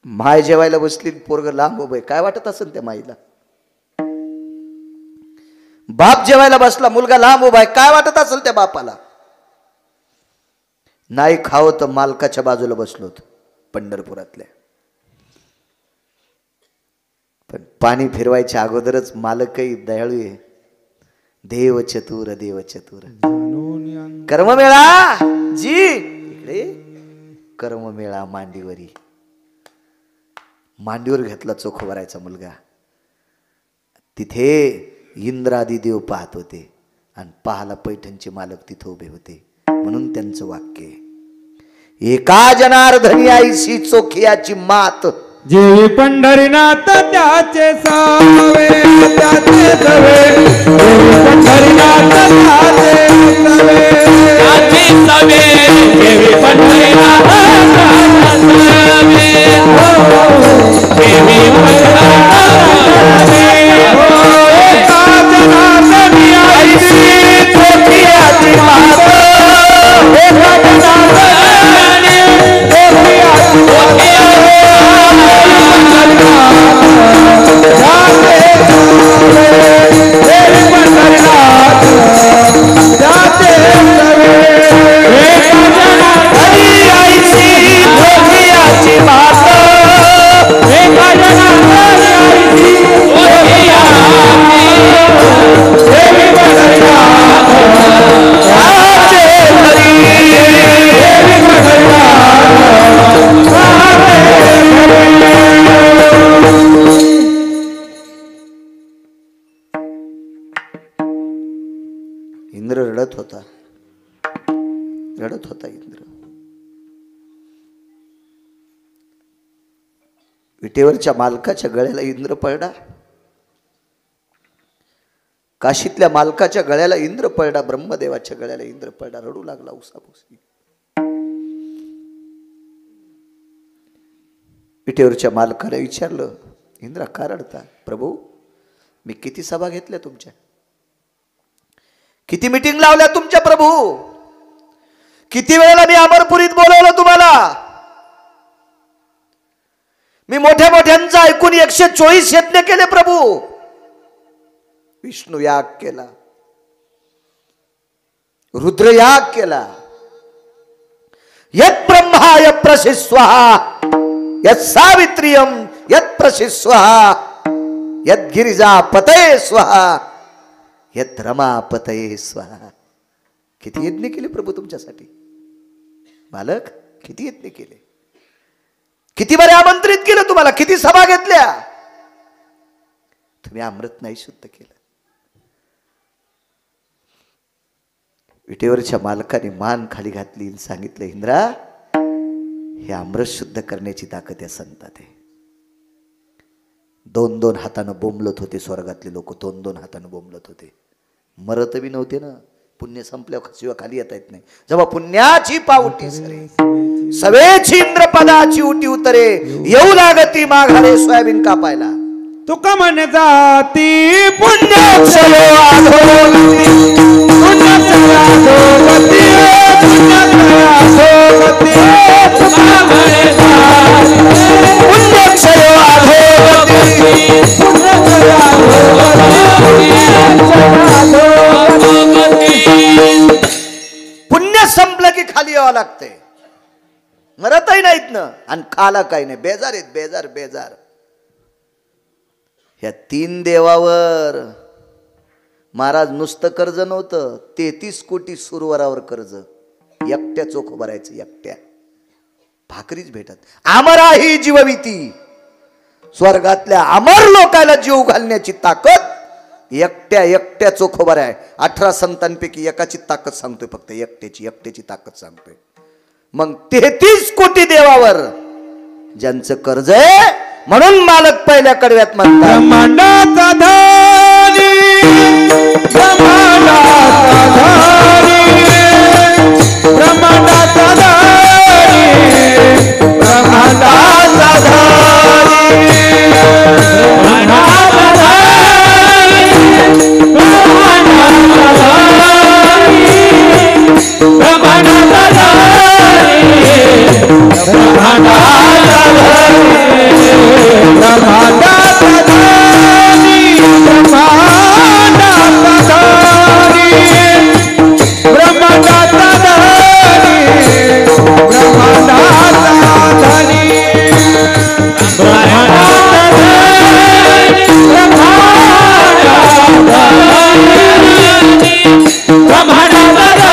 माय जेवायला बसली, पोरग लांब उभं. काय वाटत असेल त्या माईला? बाप जेवायला बसला, मुलगा लांब उभा आहे. काय वाटत असेल त्या बापाला? नाही खावं तर मालकाच्या बाजूला बसलो होतो पंढरपुरातल्या. पण पाणी फिरवायच्या अगोदरच मालकही दयाळू आहे. देव चतुर, देव चतुर. कर्ममेळा जी इकडे, कर्ममेळा मांडीवरी. मांडीवर घेतला चोखोबारायचा मुलगा. तिथे इंद्रादी देव पाहत होते आणि पाहाला पैठणचे मालक तिथे उभे होते. म्हणून त्यांचं वाक्य, एका जनार्दनी आईशी चोखियाची मात, जेवी पंढरीनाथ त्याचे सावे, त्याचे सवे. जेवी पंढरीनाथ त्याचे सवे, त्याचे सवे. जेवी पंढरीनाथ त्याचे सवे. जेवी पंढरीनाथ एका जनार्दनी आईशी चोखियाची मात, एका जनार्दनी चोखियाची मात. इंद्र रडत होता, रडत होता इंद्र. विटेवरच्या मालकाच्या गळ्याला इंद्र पडला. काशीतल्या मालकाच्या गळ्याला इंद्र पडला. ब्रह्मदेवाच्या गळ्याला इंद्र पडला. रडू लागला उसापुसी. विटेवरच्या मालकाला विचारलं, इंद्रा का रडता? प्रभू, मी किती सभा घेतल्या तुमच्या, किती मीटिंग लावल्या तुमच्या प्रभू, किती वेळेला मी अमरपुरीत बोलवलं तुम्हाला. मी मोठ्या मोठ्यांचं ऐकून 124 यज्ञ केले प्रभू. विष्णू याग केला, रुद्र याग केला. यत् ब्रह्माय प्रसिद्ध स्वाहा, यत् सावित्रियम यत् प्रसिद्ध स्वाहा यत् गिरिजा पतये स्वाहा यत् रमा पतये स्वाहा. किती यज्ञ केले प्रभू तुमच्यासाठी मालक, किती यज्ञ केले, किती बरे आमंत्रित केलं तुम्हाला, किती सभा घेतल्या, तुम्ही अमृत नाही शुद्ध केलं. विटेवरच्या मालकाने मान खाली घातली आणि सांगितलं, इंद्रा हे अमृत शुद्ध करण्याची ताकद या संतात आहे. 2-2 हातानं बोंबलत होते स्वर्गातले लोक, 2-2 हातानं बोंबलत होते. मरत बी नव्हते ना, पुण्य संपल्यावर शिवाय खाली येता येत नाही. जेव्हा पुण्याची पावटी सरे सवेची इंद्रपदाची उटी उतरे, येऊ लागती माघारे सोयाबीन कापायला. तुका म्हण जाती पुण्यक्षयो अधोगती, पुण्यक्षयो अधोगती, पुण्यक्षयो अधोगती, तुका म्हण जाती पुण्यक्षयो अधोगती, पुण्यक्षयो अधोगती. पुण्य संपलं की खाली यावं लागतंय, मरतही नाहीत ना, आणि खाला काही नाही. बेजार आहेत, बेजार बेजार. ह्या 3 देवावर महाराज नुसतं कर्ज नव्हतं, 33 कोटी सुरवरावर कर्ज. एकट्या चोख भरायचं, एकट्या भाकरीच भेटत. अमराही जीवविती, स्वर्गातल्या अमर लोकाला जीव घालण्याची ताकद एकट्या चोख भराय. 18 संतांपैकी एकाची ताकद सांगतोय, फक्त एकट्याची ताकद सांगतोय. मग 33 कोटी देवावर ज्यांचं कर्ज आहे, म्हणून मालक पहिल्या कडव्यात म्हणतात, ब्रह्मांडाचा धारी, ब्रह्मांडाचा धारी, ब्रह्मांडाचा धारी, ब्रह्मांडाचा धारी, ब्रह्मांडाचा धारी, ब्रह्मांडाचा धारी, ब्रह्मांडाचा धारी, ब्रह्मांडाचा धारी. ब्रह्मांडाचा धारी, ब्रह्मांडाचा धारी, ब्रह्मांडाचा धारी, ब्रह्मांडाचा धारी, ब्रह्मांडाचा धारी, ब्रह्मांडाचा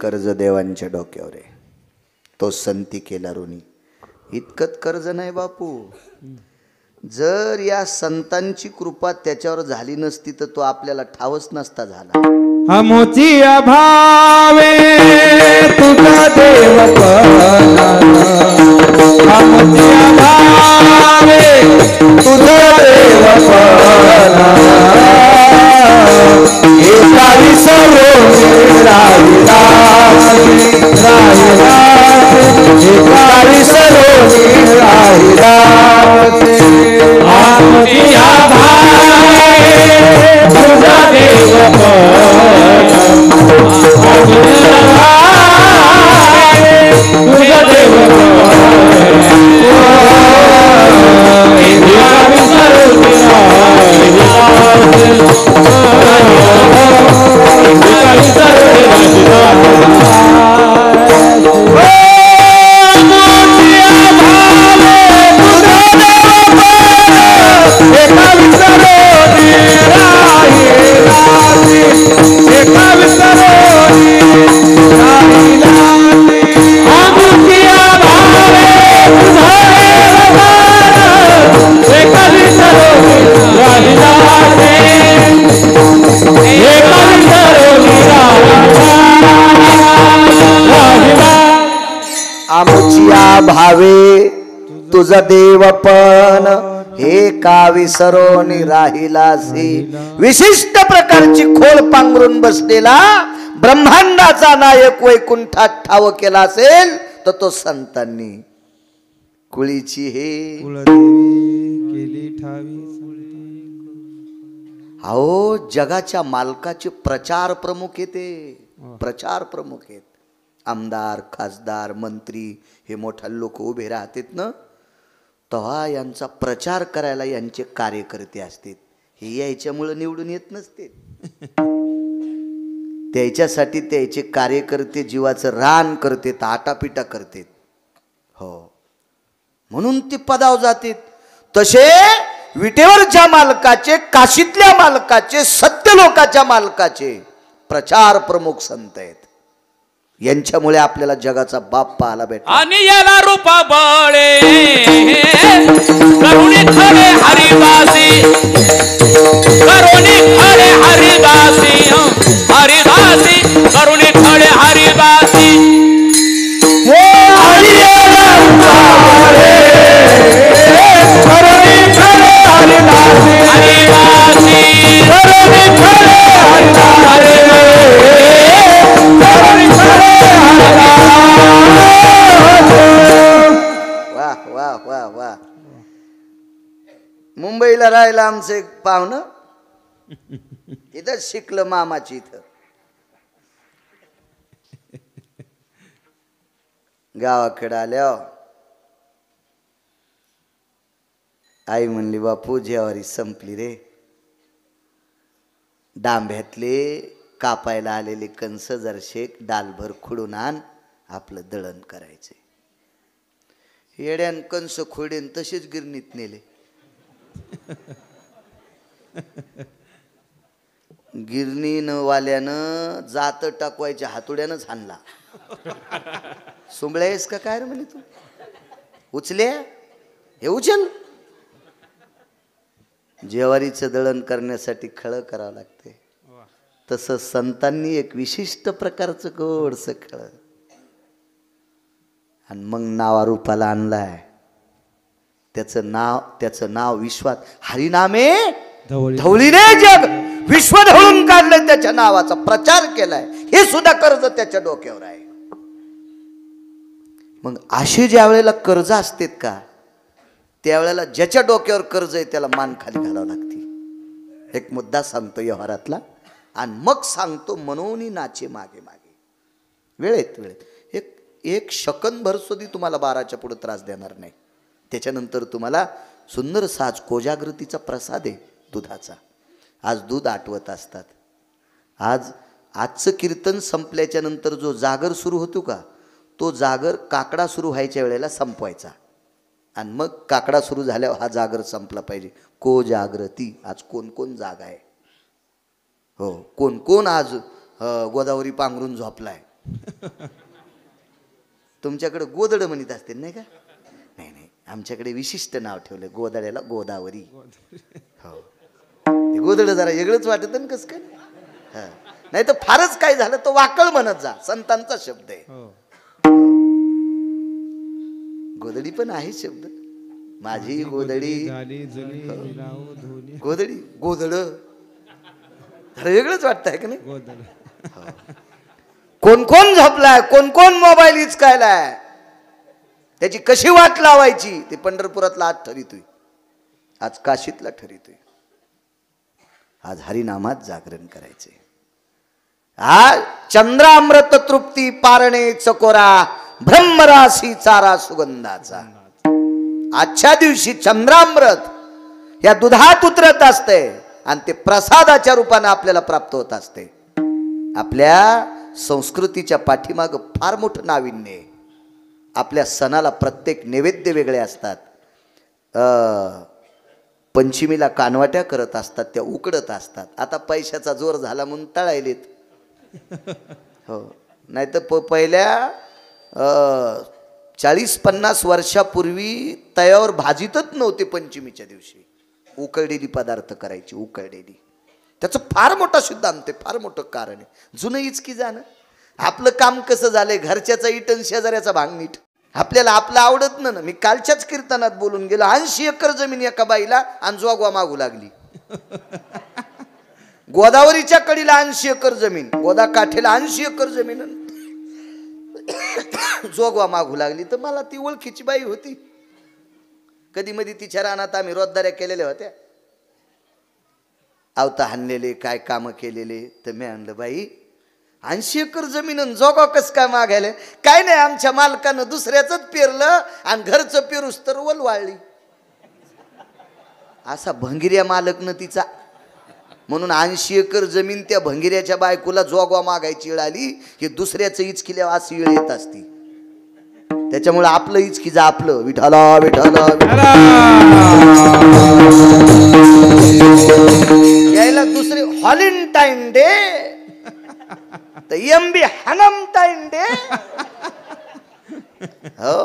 कर्ज देवांच्या डोक्यावर आहे, तो संती केला ऋणी. इतकंच कर्ज नाही बापू, जर या संतांची कृपा त्याच्यावर झाली नसती तर तो आपल्याला ठावच नसता झाला. हमची अभावे तुझा देव पना, हमची अभावे तुझा देव पना, एका विसरो राहिला राहिला, एका विसरो राहिला. हमची अभावे तुझा देव पना, तुझा देव पना, ठावे तुझ देवपण हे का विसरोनी राहिलासी. विशिष्ट प्रकारची खोल पांघरून बसलेला ब्रह्मांडाचा नायक वैकुंठात ठाव केला असेल तर तो संतांनी कुळीची हे कुलदेवी केली ठावी. अहो जगाच्या मालकाचे प्रचार प्रमुख येते, प्रचार प्रमुख आहेत. आमदार खासदार मंत्री हे मोठा लोक उभे राहतात ना, तेव्हा यांचा प्रचार करायला यांचे कार्यकर्ते असतात. हे यायच्यामुळं निवडून येत नसते, त्याच्यासाठी त्याचे कार्यकर्ते जीवाचं रान करतात, आटापिटा करतात. हो, म्हणून ते पदावर जातात. तसे विटेवरच्या मालकाचे, काशीतल्या मालकाचे, सत्य लोकाच्या मालकाचे प्रचार प्रमुख संत आहेत. यांच्यामुळे आपल्याला जगाचा बाप पाहायला भेटतो. आणि याला रूपा बळे करुणी खरे हरिदासी, करुणी खरे हरिदासी, हरिदासी करुणी खरे हरिदासी. हे हरियाला रूपावळे, करुणी खरे हरिदासी, हरिदासी करुणी खरे हरिदासी, करुणी खरे हरिदासी. वाह वाह वाह वाह. मुंबईला राहिला आमचं एक पाहुणं, इथं शिकलं मामाची. इथं गावाकडे आल्या आई म्हणली, बापू जेवारी संपली रे. डांब्यातले कापायला आलेले कंस जरशेक डालभर खुडून आण, आपलं दळण करायचे. येड्यान कंस खोडेन तसेच गिरणीत नेले. गिरणीवाल्यानं जात टाकवायच्या हातोड्यानंच हाणला. सुंबळ्या आहेस का काय रे म्हणे तू, उचल्या हे उचल. जेवारीचं दळण करण्यासाठी खळं करावं लागते. तसं संतांनी एक विशिष्ट प्रकारचं गोडसं खळं आणि मग नावारूपाला आणलाय. त्याचं नाव विश्वात हरिनामे धवळीने जग विश्व धवळून काढलंय. त्याच्या नावाचा प्रचार केलाय. हे सुद्धा कर्ज त्याच्या डोक्यावर आहे. मग अशी ज्या वेळेला कर्ज असतात का, त्यावेळेला ज्याच्या डोक्यावर कर्ज आहे त्याला मान खाली घालावं लागते. एक मुद्दा सांगतो व्यवहारातला आणि मग सांगतो मनोनी नाचे मागे मागे. वेळेत एक शकंदभर सुद्धा तुम्हाला 12च्या पुढे त्रास देणार नाही. त्याच्यानंतर तुम्हाला सुंदर साज कोजागृतीचा प्रसाद आहे दुधाचा. आज दूध आठवत असतात. आजचं कीर्तन संपल्याच्या नंतर जो जागर सुरू होतो का, तो जागर काकडा सुरू व्हायच्या वेळेला संपवायचा आणि मग काकडा सुरू झाल्यावर हा जागर संपला पाहिजे. कोजागृती. आज कोण कोण जागा आहे, हो कोण कोण आज गोदावरी पांघरून झोपलाय. तुमच्याकडे गोदड म्हणत असतील नाही का? नाही नाही, आमच्याकडे विशिष्ट नाव ठेवलं गोदाड्याला, गोदावरी. हो, गोदड जरा वेगळंच वाटत ना कसं काय. हा, नाही तर फारच काय झालं तो वाकळ म्हणत जा, संतांचा शब्द आहे. गोदडी पण आहे शब्द. माझी गोदडी गोदडी गोदड जरा वेगळंच वाटतंय का नाही. कोण कोण झोपलाय, कोण कोण मोबाईल हिचकायलाय, त्याची कशी वाट लावायची ते पंढरपुरातला आज ठरितोय, आज काशीतला ठरितोय. आज हरिनामात जागरण करायचे. आज चंद्रामृत तृप्ती पारणे चकोरा ब्रह्मराशी चारा सुगंधाचा. आजच्या दिवशी चंद्रामृत या दुधात उतरत असते आणि ते प्रसादाच्या रूपाने आपल्याला प्राप्त होत असते. आपल्या संस्कृतीच्या पाठीमाग फार मोठं नाविन्य आहे. आपल्या सणाला प्रत्येक नैवेद्य वेगळे असतात. पंचमीला कानवाट्या करत असतात, त्या उकडत असतात. आता पैशाचा जोर झाला म्हणून तळायलेत. हो, नाही तर पहिल्या 40-50 वर्षापूर्वी तयावर भाजीतच नव्हते. पंचमीच्या दिवशी उकळलेली पदार्थ करायची, उकळलेली. त्याचं फार मोठा सिद्धांत आहे, फार मोठं कारण आहे. जुनं इचकी जाणं. आपलं काम कसं झालंय, घरच्याचा इट आणि शेजाऱ्याचा भांग नीट. आपल्याला आपलं आवडत ना. मी कालच्याच कीर्तनात बोलून गेलो, 80 एकर जमीन एका बाईला आणि जोगवा मागू लागली. गोदावरीच्या कडीला 80 एकर जमीन, गोदा काठेला 80 एकर जमीन, जोगवा मागू लागली. तर मला ती ओळखीची बाई होती. कधी मधी तिच्या रानात आम्ही रोजदाऱ्या केलेल्या होत्या, आवता हाणलेले, काय कामं केलेले. तर मी म्हणलं, बाई 80 एकर जमीन जोगा कस काय मागायला? काय नाही, आमच्या मालकानं दुसऱ्याच पेरलं आणि घरचं पेरूस तर वल वाळली. असा भंगिऱ्या मालक न तिचा. म्हणून 80 एकर जमीन त्या भंगिऱ्याच्या बायकोला जोगवा मागायची वेळ आली की दुसऱ्याचं इचकिल्यावर अशी वेळ येत असती. त्याच्यामुळे आपलं इचकीचा आपलं. विठाला विठाला यायला दुसरे व्हॅलेंटाईन डे तर एमबी हनमटाईन डे. हो,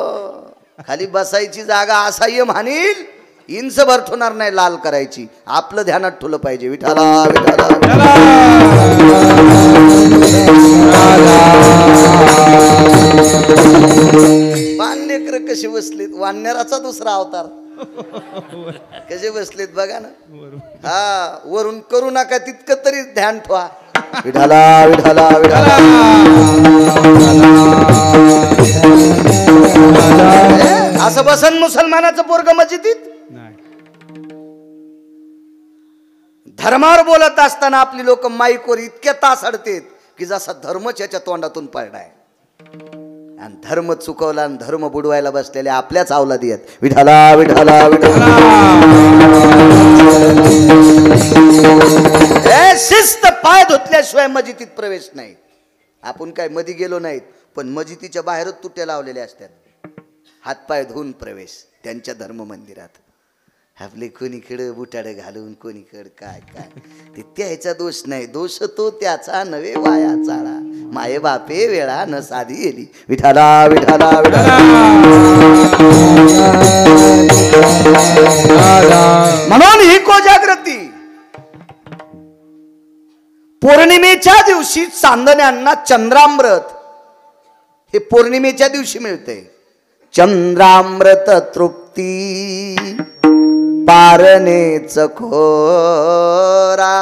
खाली बसायची जागा असा यम हानील, इंच भर ठेवणार नाही लाल करायची. आपलं ध्यानात ठेवलं पाहिजे. विठाला विठाला लेकर कसे बसलेत, वानराचा दुसरा अवतार कसे बसलेत बघा ना. हा, वरून करू नका तितकं तरी ध्यान ठेवा. विठाला विठाला विठाला. असं बसन मुसलमानाचं पोरग मस्जिदीत. धर्मावर बोलत असताना आपली लोक माईकवर इतक्या तास अडतेत की जसा धर्मच याच्या तोंडातून पडलाय. आणि धर्म चुकवला आणि धर्म बुडवायला बसलेले आपल्याच अवलादी आहेत. विठाला विठाला विठाला. शिस्त पाय धुतल्याशिवाय मस्जिदीत प्रवेश नाही. आपण काय मधी गेलो नाहीत, पण मस्जिदीच्या बाहेरच तुट्या लावलेल्या असतात. हातपाय धुवून प्रवेश त्यांच्या धर्म मंदिरात. आपले कोणीकडे बुटाडे घालून कोणीकडे काय काय, ते त्याचा दोष नाही. दोष तो त्याचा नवे वाया चाळा. माये बापे वेळा न साधी गेली. विठाला विठाला विठाला. म्हणून ही कोजागृती पौर्णिमेच्या दिवशी चांदण्यांना चंद्रामृत हे पौर्णिमेच्या दिवशी मिळते. चंद्रामृत तृप्ती पारणेच खोरा,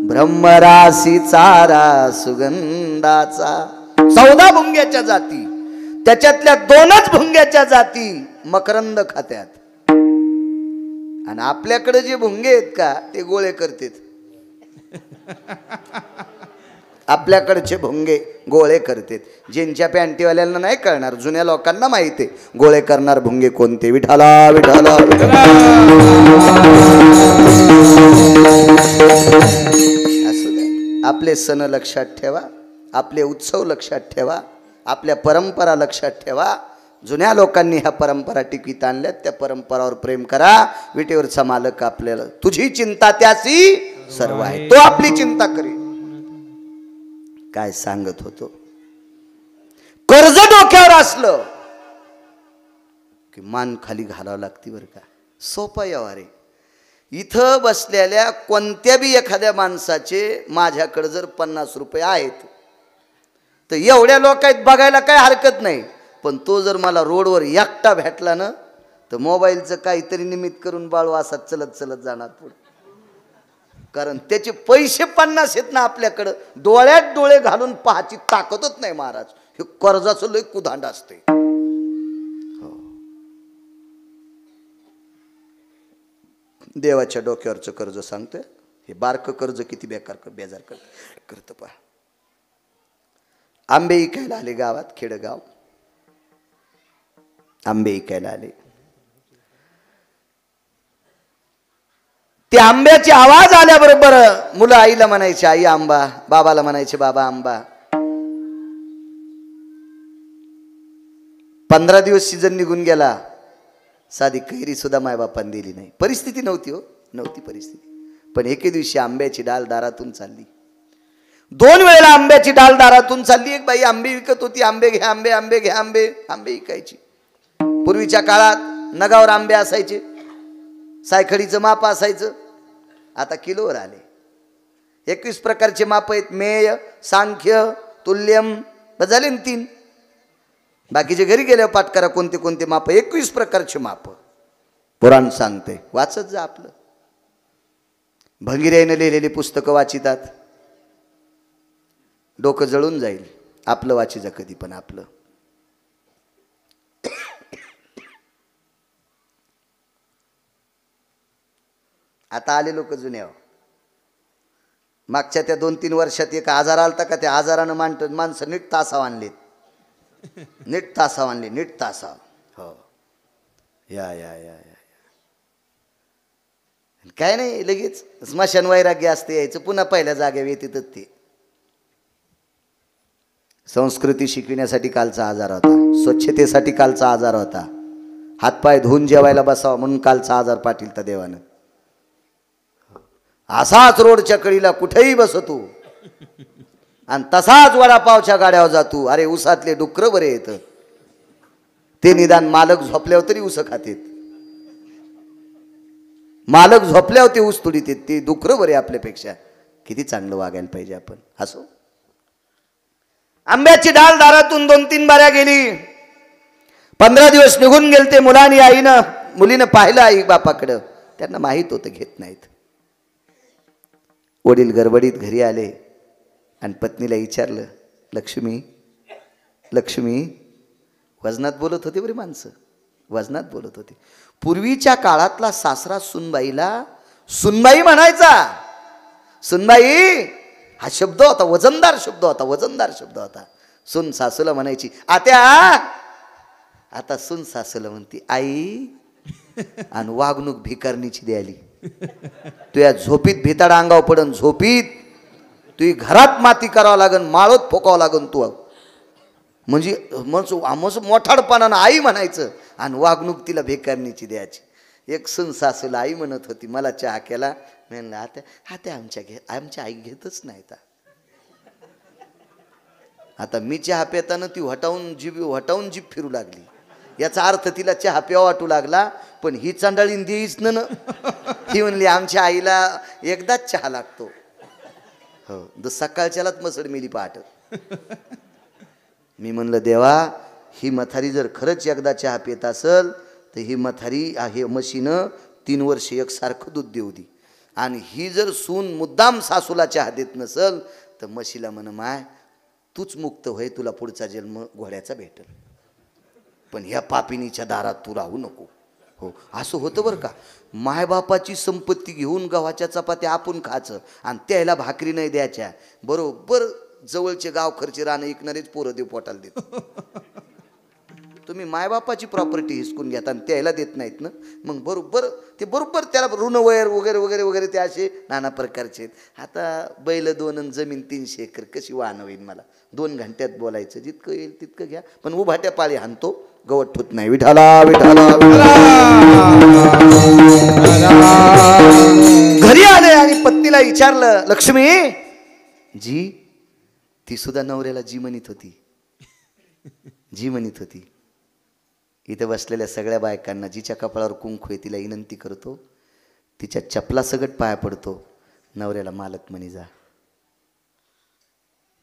ब्रह्मराशी चारा सुगंधाचा. 14 भुंग्याच्या जाती, त्याच्यातल्या 2च भुंग्याच्या जाती मकरंद खात्यात. आणि आपल्याकडे जे भुंगे आहेत का ते गोळे करतात. आपल्याकडचे भुंगे गोळे करतात. ज्यांच्या पॅन्टीवाल्यांना नाही कळणार, जुन्या लोकांना माहिती आहे गोळे करणार भुंगे कोणते. विठाला विठाला विठाला. असू द्या, आपले सण लक्षात ठेवा, आपले उत्सव लक्षात ठेवा, आपल्या परंपरा लक्षात ठेवा. जुन्या लोकांनी ह्या परंपरा टिकवीत आणल्यात, त्या परंपरावर प्रेम करा. विटेवरचा मालक आपल्याला, तुझी चिंता त्याची सर्व आहे, तो आपली चिंता करेल. काय सांगत होतो, कर्ज डोक्यावर असलं की मान खाली घालावं लागते बरं का. सोपा व्यवहार आहे. इथं बसलेल्या कोणत्या बी एखाद्या माणसाचे माझ्याकडे जर 50 रुपये आहेत तर एवढ्या लोकांत बघायला काय हरकत नाही. पण तो जर मला रोडवर एकटा भेटला ना तर मोबाईलचं काहीतरी निमित्त करून बाळू असा चलत चलत जाणार पुढे. कारण त्याचे पैसे 50 आहेत ना आपल्याकडं, डोळ्यात डोळे घालून पाहायची ताकदच नाही महाराज. हे कर्जाचं लय कुधांड असते. देवाच्या डोक्यावरचं कर्ज सांगतोय. हे बारकं कर्ज किती बेजार करत पहा. आंबे इकायला आले गावात, खेडगाव आंबे इकायला आले. ते आंब्याची आवाज आल्याबरोबर मुलं आईला म्हणायचे आई आंबा, बाबाला म्हणायचे बाबा आंबा. 15 दिवस सीजन निघून गेला, साधी कैरी सुद्धा मायबापांनी दिली नाही. परिस्थिती नव्हती हो, नव्हती परिस्थिती. पण एके दिवशी आंब्याची डाल दारातून चालली. 2 वेळेला आंब्याची डाल दारातून चालली. एक बाई आंबे विकत होती. आंबे घ्या आंबे, आंबे घ्या आंबे, आंबे विकायची. पूर्वीच्या काळात नगावर आंबे असायचे, सायखडीचं माप असायचं. आता किलोवर आले. 21 प्रकारचे माप आहेत. मेय, सांख्य, तुल्यम, झाले 3. बाकीचे घरी गेल्यावर पाठ करा कोणते कोणते माप, 21 प्रकारचे माप पुराण सांगते. वाचत जा आपलं. भंगिऱ्याने लिहिलेली पुस्तकं वाचितात, डोकं जळून जाईल. आपलं वाची जा कधी पण आपलं. आता आले लोक जुन्यावर. मागच्या त्या 2-3 वर्षात एक आजार आलता का, त्या आजारानं माणसं नीट तासाव आणलीत. नीट तासाव आणली, नीट तासाव. हो या या या या काय नाही, लगेच स्मशान वैराग्य असते यायचं, पुन्हा पहिल्या जागेवर येतात. ते संस्कृती शिकविण्यासाठी कालचा आजार होता, स्वच्छतेसाठी कालचा आजार होता, हातपाय धुवून जेवायला बसावा म्हणून कालचा आजार पाठीलता देवानं. असाच रोडच्या कळीला कुठेही बसतो आणि तसाच वडापावच्या गाड्यावर जातो. अरे उसातले डुकर बरे येत, ते निदान मालक झोपल्यावर तरी उस खातेत. मालक झोपल्यावर ते ऊस तोडीत, ते डुकर बरे आपल्यापेक्षा. किती चांगलं वागायला पाहिजे आपण. असो, आंब्याची डाल दारातून 2-3 बाऱ्या गेली. 15 दिवस निघून गेलते. मुलीनं पाहिलं आई बापाकडं. त्यांना माहीत होतं घेत नाहीत. वडील गडबडीत घरी आले आणि पत्नीला विचारलं, लक्ष्मी लक्ष्मी. वजनात बोलत होते बरी माणसं, वजनात बोलत होते. पूर्वीच्या काळातला सासरा सुनबाईला सुनबाई म्हणायचा. सुनबाई हा शब्द होता, वजनदार शब्द होता, वजनदार शब्द होता. सून सासूला म्हणायची आत्या. आता सून सासूला म्हणती आई. आणि वागणूक भिकारणीची द्यायली. तुझ्या झोपीत भिताडा अंगावर पडन, झोपीत तुझी घरात माती करावं लागन, माळोत फोकावं लागन तू. म्हणजे मोठाडपणानं आई म्हणायचं आणि वागणूक तिला भिकारणीची द्यायची. एक सून सासूला आई म्हणत होती. मला चहा केला, म्हणलं आता आमच्या आई घेतच नाही. आता मी चहा पेताना ती वटावून जीभ फिरू लागली. याचा अर्थ तिला चहा प्यावा वाटू लागला. पण ही चांडाळीन देईच ना. ही म्हणली आमच्या आईला एकदाच चहा लागतो. हो, सकाळच्यालाच मसड मिली पहाट. मी म्हणलं देवा, ही मथारी जर खरंच एकदा चहा पित असेल तर ही मथारी हे म्हशीनं 3 वर्ष एकसारखं दूध देऊ दे. आणि ही जर सून मुद्दाम सासूला चहा देत नसल तर म्हशीला म्हण माय तूच मुक्त होय, तुला पुढचा जन्म घोड्याचा भेटेल, पण ह्या पापिनीच्या दारात तू राहू नको. हो, असं होतं बरं का. मायबापाची संपत्ती घेऊन गव्हाच्या चपात्या आपण खायचं आणि त्याला भाकरी नाही द्यायच्या. बरोबर जवळचे गाव खर्चे राहणं ऐकणारेच पोरं देव पोटाला देत. तुम्ही मायबापाची प्रॉपर्टी हिसकून घेता आणि त्याला देत नाहीत ना, मग बरोबर त्याला ऋणवैर वगैरे वगैरे वगैरे ते असे नाना प्रकारचे. आता बैल 2 आणि जमीन 300 एकर कशी वाहन होईल मला. 2 घंट्यात बोलायचं, जितकं येईल तितकं घ्या, पण उभाट्या पाळी हाणतो, गवत ठुत नाही. विठाला विठाला घरी आले आणि पत्नीला विचारलं, लक्ष्मी जी. ती सुद्धा नवऱ्याला जी म्हणत होती, जी म्हणत होती. इथे बसलेल्या सगळ्या बायकांना जिच्या कपाळावर कुंकू आहे तिला विनंती करतो, तिच्या चपला सगट पाया पडतो, नवऱ्याला मालक म्हणी जा.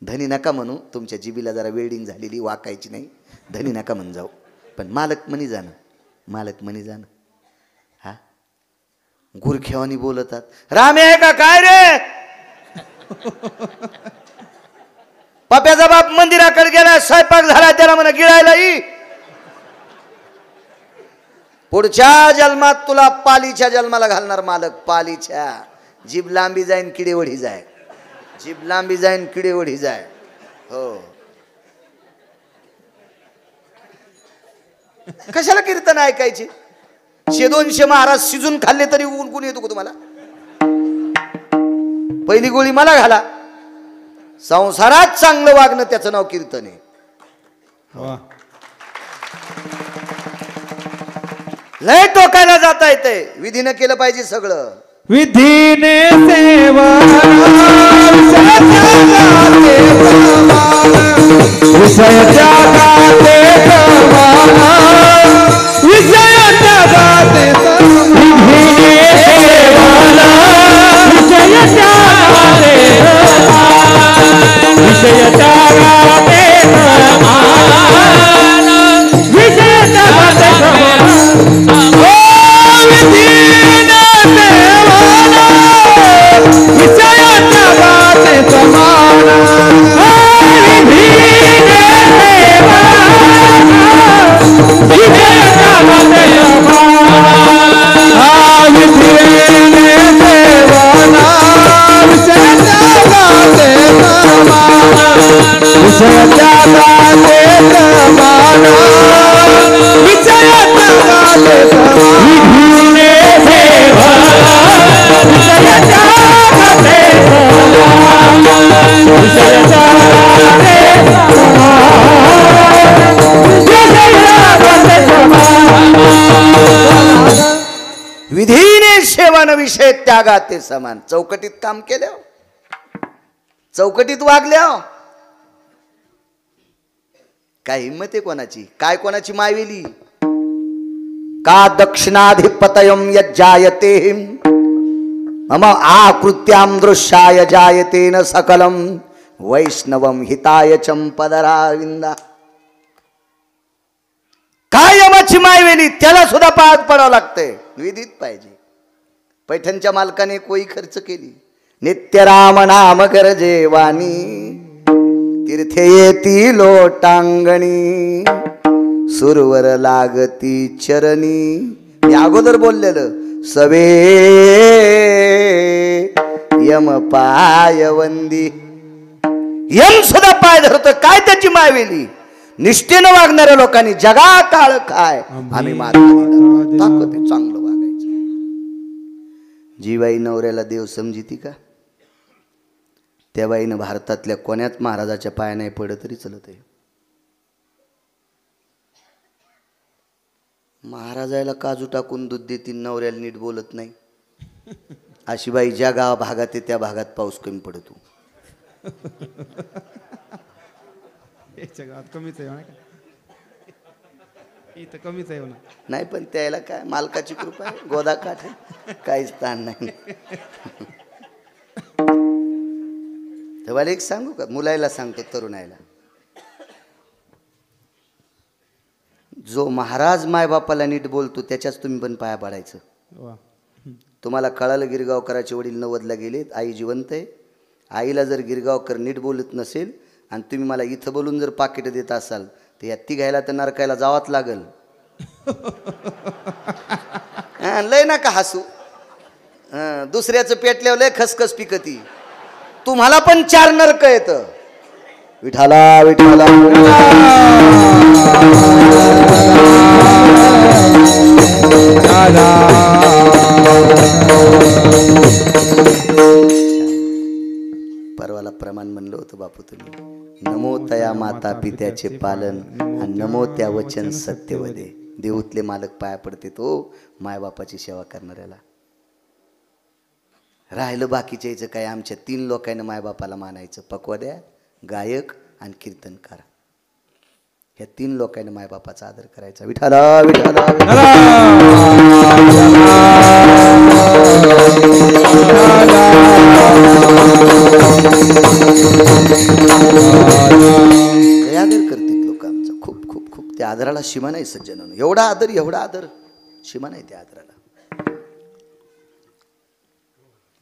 धनी नका म्हणू, तुमच्या जिबीला जरा वेल्डिंग झालेली, वाकायची नाही. धनी नका म्हण जाऊ, पण मालक म्हणी जाणं, मालक म्हणी जाणं. हा, गुरखेवानी बोलतात. राम आहे का काय रे? पाप्याचा बाप मंदिराकडे गेला, स्वयंपाक झाला, त्याला म्हणा गिळायला ये. पुढच्या जन्मात तुला पालीच्या जन्माला घालणार मालक, पालीच्या. जीभ लांबी जाईन किडेवढी जाय, जीभ लांबी जाईन किडेवढी जाय. हो, कशाला कीर्तन ऐकायचे? 100-200 महाराज शिजून खाल्ले तरी गुण येतो का तुम्हाला? पहिली गोळी मला घाला. संसारात चांगलं वागणं त्याचं नाव कीर्तन आहे. लय टोकायला जाता येते. विधीनं केलं पाहिजे सगळं. विधीने सेवा विषयाच्या गाते विषयाच्या गाते विषयाच्या गाते विषयाच्या गाते समान विधीने सेवन विषय त्यागाते समान. चौकटीत काम केल्या, चौकटीत वागल्या, काय हिंमत आहे कोणाची? काय कोणाची मायवेली? का दक्षिणाधिपतयम यज्जायते मम आकृत्याम दृश्याय जायते न सकलम वैष्णवम हिताय चंपदराविंदा. काय यमाची मायवेली? त्याला सुद्धा पायात पडावं लागतंय. विधित पाहिजे. पैठणच्या मालकाने कोई खर्च केली. नित्य राम नाम कर जेवानी तीर्थे येती लोटांगणी सुरवर लागती चरणी. मी अगोदर बोललेलं सवे यम पायवंदी. यम सुद्धा पाय धरतो. काय त्याची मायवेली? निष्ठेनं वागणाऱ्या लोकांनी जगा काळ काय आम्ही ताकद चांगलं वागायचं. जीवाई नवऱ्याला देव समजिती का? त्या बाईनं भारतातल्या कोण्याच महाराजाच्या पाया नाही पडत तरी चलत आहे. महाराजाला काजू टाकून दूध देतील, नवऱ्याला नीट बोलत नाही. अशी बाई ज्या गाव भागात आहे त्या भागात पाऊस कमी पडतो. गावात कमीच आहे इथं कमीच आहे नाही पण त्याला काय मालकाची कृपा आहे, गोदा काठ आहे, काहीच ताण नाही. तेव्हा एक सांगू का, मुलायला सांगतो, तरुणायला, जो महाराज मायबापाला नीट बोलतो त्याच्याच तुम्ही पण पाया पाडायचं. तुम्हाला कळालं गिरगावकराचे वडील 90ला गेलेत, आई जिवंत आहे. आईला जर गिरगावकर नीट बोलत नसेल आणि तुम्ही मला इथं बोलून जर पाकिट देत असाल तर या तिघायला तर नरकायला जावाच लागल. लय नका हसू. दुसऱ्याचं पेटल्यावर लय खसखस पिकती. तुम्हाला पण 4 नरक येत. विठाला विठाला परवाला प्रमाण म्हणलं होतं बापू तुम्ही. नमो तया माता पित्याचे पालन आणि नमो त्या वचन सत्यवदे. देऊतले मालक पाया पडते तो मायबापाची सेवा करणाऱ्याला. राहिलं बाकीच्या यायचं काय, आमच्या 3 लोकांना मायबापाला मानायचं. पकवाद्या, गायक आणि कीर्तनकार, ह्या 3 लोकांना मायबापाचा आदर करायचा. विठाला विठाला आदर करतील लोक आमचा. खूप खूप खूप त्या आदराला सीमा नाही सज्जनानं. एवढा आदर सीमा नाही त्या आदराला.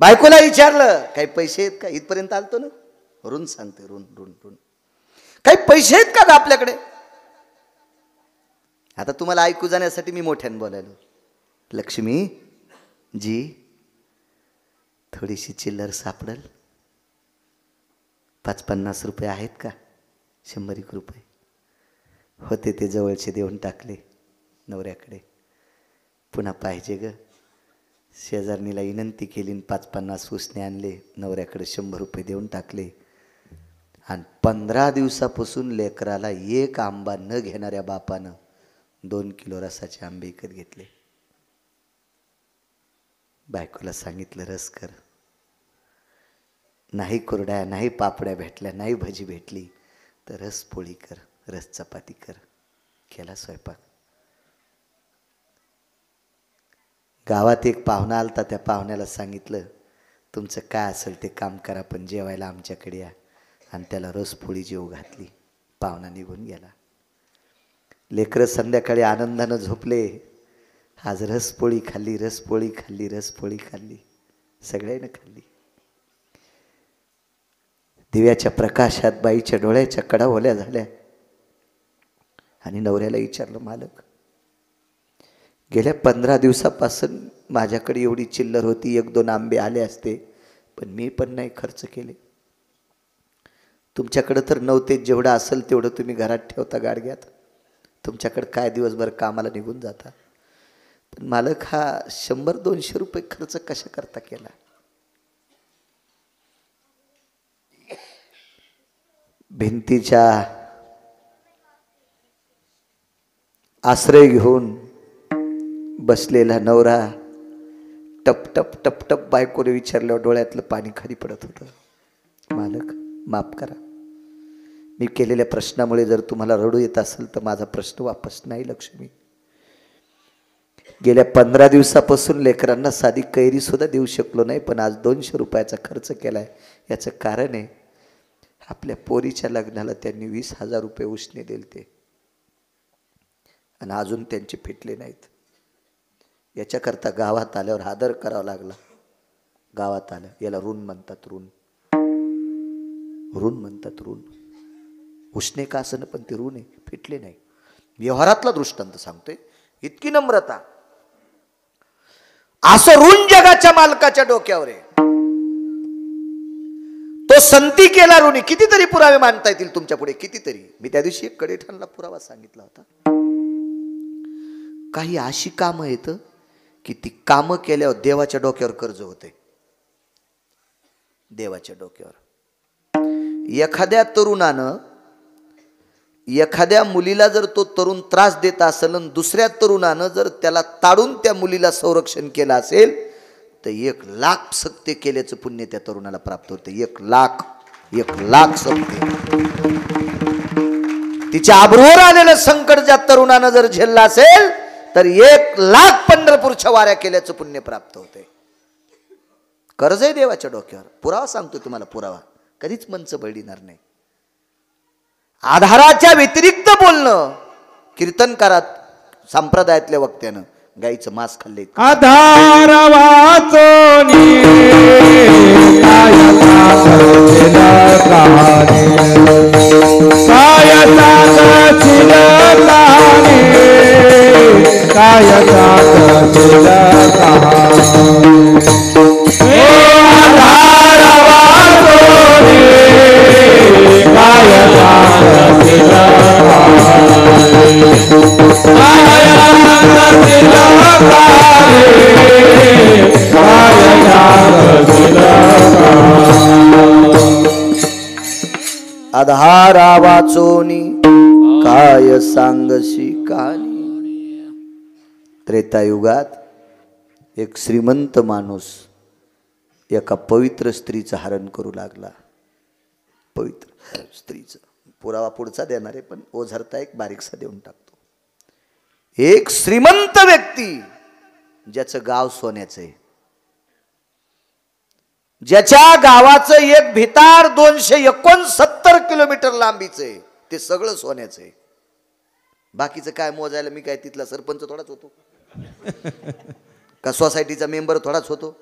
बायकोला विचारलं काही पैसे आहेत का? इथपर्यंत आलतो ना, ऋण सांगते, ऋण ऋण ऋण. काही पैसे आहेत का आपल्याकडे? आता तुम्हाला ऐकू जाण्यासाठी मी मोठ्याने बोलायलो. लक्ष्मी जी थोडीशी चिल्लर सापडल? 5-50 रुपये आहेत का? 100 रुपये होते ते जवळचे देऊन टाकले नवऱ्याकडे. पुन्हा पाहिजे ग. शेजारणीला विनंती केली, 5-50 उसने आणले, नवऱ्याकडे 100 रुपये देऊन टाकले. आणि 15 दिवसापासून लेकराला 1 आंबा न घेणाऱ्या बापानं 2 किलो रसाचे आंबे विकत घेतले. बायकोला सांगितलं रस कर. नाही कुरड्या, नाही पापड्या भेटल्या, नाही भजी भेटली तर रस पोळी कर, रस चपाती कर. केला स्वयंपाक. गावात एक पाहुणा आलता. त्या पाहुण्याला सांगितलं तुमचं काय असेल ते काम करा पण जेवायला आमच्याकडे या. आणि त्याला रस पोळी जेव घातली. पाहुणा निघून गेला. लेकरं संध्याकाळी आनंदानं झोपले. आज रसपोळी खाल्ली, रसपोळी खाल्ली, रसपोळी खाल्ली, सगळ्यांनी खाल्ली. दिव्याच्या प्रकाशात बाईच्या डोळ्याच्या कडा ओल्या झाल्या आणि नवऱ्याला विचारलं, मालक गेल्या 15 दिवसापासून माझ्याकडे एवढी चिल्लर होती, 1-2 आंबे आले असते, पण मी पण नाही खर्च केले. तुमच्याकडे तर नव्हते, जेवढं असेल तेवढं तुम्ही घरात ठेवता गाडग्यात. तुमच्याकडे काय दिवसभर कामाला निघून जाता. पण मालक हा 100-200 रुपये खर्च कशा करता केला. भिंतीच्या आश्रय घेऊन बसलेला नवरा टप टप टप टप बायकोने विचारल्यावर डोळ्यातलं पाणी खाली पडत होतं. मालक माफ करा, मी केलेल्या प्रश्नामुळे जर तुम्हाला रडू येत असेल तर माझा प्रश्न वापस नाही. लक्ष्मी, गेल्या 15 दिवसापासून लेकरांना साधी कैरी सुद्धा देऊ शकलो नाही, पण आज 200 रुपयाचा खर्च केलाय. याचं कारण आहे आपल्या पोरीच्या लग्नाला त्यांनी 20,000 रुपये उसने दिलते आणि अजून त्यांचे फिटले नाहीत. याच्याकरता गावात आल्यावर आदर करावा लागला. गावात आलं, याला ऋण म्हणतात, ऋण म्हणतात. ऋण उसने का असं, पण ते ऋण आहे, फिटले नाही. व्यवहारातला दृष्टांत सांगतोय, इतकी नम्रता. असं ऋण जगाच्या मालकाच्या डोक्यावर आहे. तो संती केला ऋणी. कितीतरी पुरावे मांडता येतील तुमच्या पुढे, कितीतरी. मी त्या दिवशी एक कडेठाणला पुरावा सांगितला होता. काही अशी कामं येत की ती कामं केल्यावर देवाच्या डोक्यावर कर्ज होते. देवाच्या डोक्यावर. एखाद्या तरुणानं एखाद्या मुलीला जर तो तरुण त्रास देत असेल आणि दुसऱ्या तरुणानं जर त्याला ताडून त्या मुलीला संरक्षण केलं असेल तर 1,00,000 सक्ते केल्याचं पुण्य त्या तरुणाला प्राप्त होते. 1,00,000 सक्ते. तिच्या आबरूवर आलेलं संकट ज्या तरुणानं जर झेललं असेल तर 1,00,000 पंढरपूरच्या वाऱ्या केल्याचं पुण्य प्राप्त होते. कर्ज आहे देवाच्या डोक्यावर. पुरावा सांगतो तुम्हाला, पुरावा कधीच मनचं बळीणार नाही. आधाराच्या व्यतिरिक्त बोलणं. कीर्तनकारात संप्रदायातल्या वक्त्यानं गाईचं मांस खाल्ले. आधार वाचोनी आधारा वाचोनी काय सांगशी कहाणी. त्रेतायुगात एक श्रीमंत माणूस एका पवित्र स्त्रीचं हरण करू लागला. पवित्र स्त्रीचं पुरावा पुढचा देणार आहे, पण ओझरता एक बारीकसा देऊन टाकतो. एक श्रीमंत व्यक्ती ज्याचं गाव सोन्याचं आहे, ज्याच्या गावाचं एक भितार 269 किलोमीटर लांबीचं आहे, ते सगळं सोन्याचं आहे. बाकीचं काय मोजायला मी काय तिथला सरपंच थोडाच होतो का, सोसायटीचा मेंबर थोडाच होतो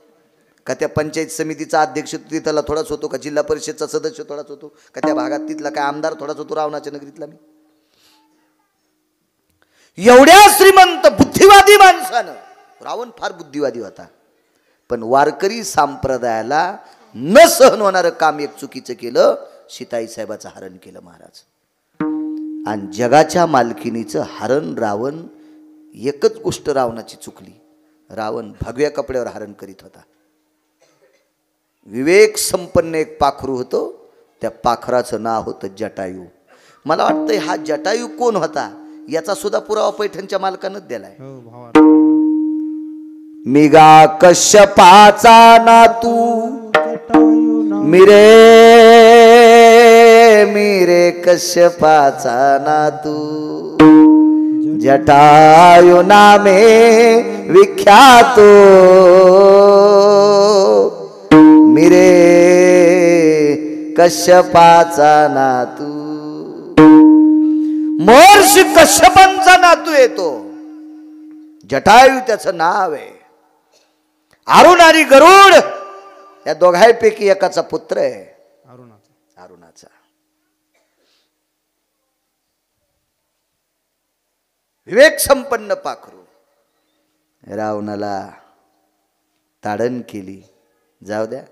का, त्या पंचायत समितीचा अध्यक्ष तिथला थोडाच होतो का, जिल्हा परिषदचा सदस्य थोडाच होतो का, त्या भागात तिथला काय आमदार थोडाच होतो रावणाच्या नगरीतला मी. एवढ्या श्रीमंत बुद्धिवादी माणसानं, रावण फार बुद्धिवादी होता, पण वारकरी संप्रदायाला न सहन होणारं काम एक चुकीचं केलं. सीताई साहेबाचं हरण केलं महाराज. आणि जगाच्या मालकिनीचं हरण रावण. एकच गोष्ट रावणाची चुकली, रावण भगव्या कपड्यावर हरण करीत होता. विवेक संपन्न एक पाखरू होतो, त्या पाखराचं नाव होतं जटायू. मला वाटतंय हा जटायू कोण होता याचा सुद्धा पुरावा पैठणच्या मालकानंच दिलाय. मिगा कश्यपाचा नातू मिरे मिरे कश्यपाचा नातू जटायु नामे विख्यातो मिरे कश्यपाचा नातू. महर्षी कश्यपांचा नातू येतो. जटायू त्याचं नाव आहे. अरुण आणि गरुड या दोघांपैकी एकाचा पुत्र आहे अरुणाचा. विवेक संपन्न पाखरू रावणाला ताडण केली. जाऊ द्या,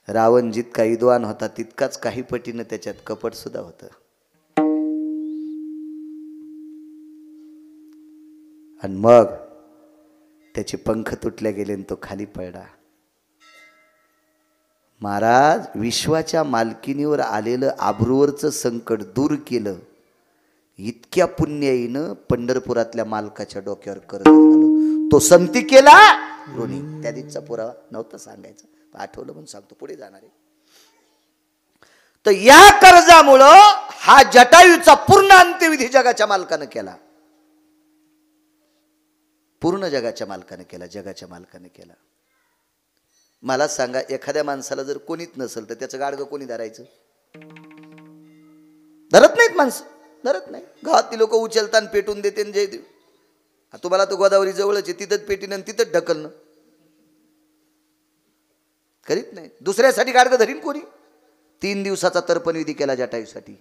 रावण जितका विद्वान होता तितकाच काही पटीनं त्याच्यात कपट सुद्धा होतं. आणि मग त्याचे पंख तुटले गेले आणि तो खाली पडला. महाराज विश्वाच्या मालकीनीवर आलेलं आबरूवरचं संकट दूर केलं. इतक्या पुण्याईनं पंढरपुरातल्या मालकाच्या डोक्यावर कर्ज झालं. तो संती केला ऋणी. त्या दिवसाचा पुरावा नव्हता सांगायचा, आठवलं म्हणून सांगतो, पुढे जाणार आहे. तर या कर्जामुळं हा जटायूचा पूर्ण अंत्यविधी जगाच्या मालकानं केला. पूर्ण जगाच्या मालकाने केला. जगाच्या मालकाने केला. मला सांगा, एखाद्या माणसाला जर कोणीच नसेल तर त्याचं गाडगं कोणी धरायचं? धरत नाहीत माणसं, धरत नाही. गावातली लोक उचलताना पेटून देते जय देव. तुम्हाला तो गोदावरी जवळच आहे, तिथंच पेटीन आणि तिथंच ढकलणं करीत नाही. दुसऱ्यासाठी गाडगं धरीन कोणी? 3 दिवसाचा तर्पणविधी केला जटायूसाठी.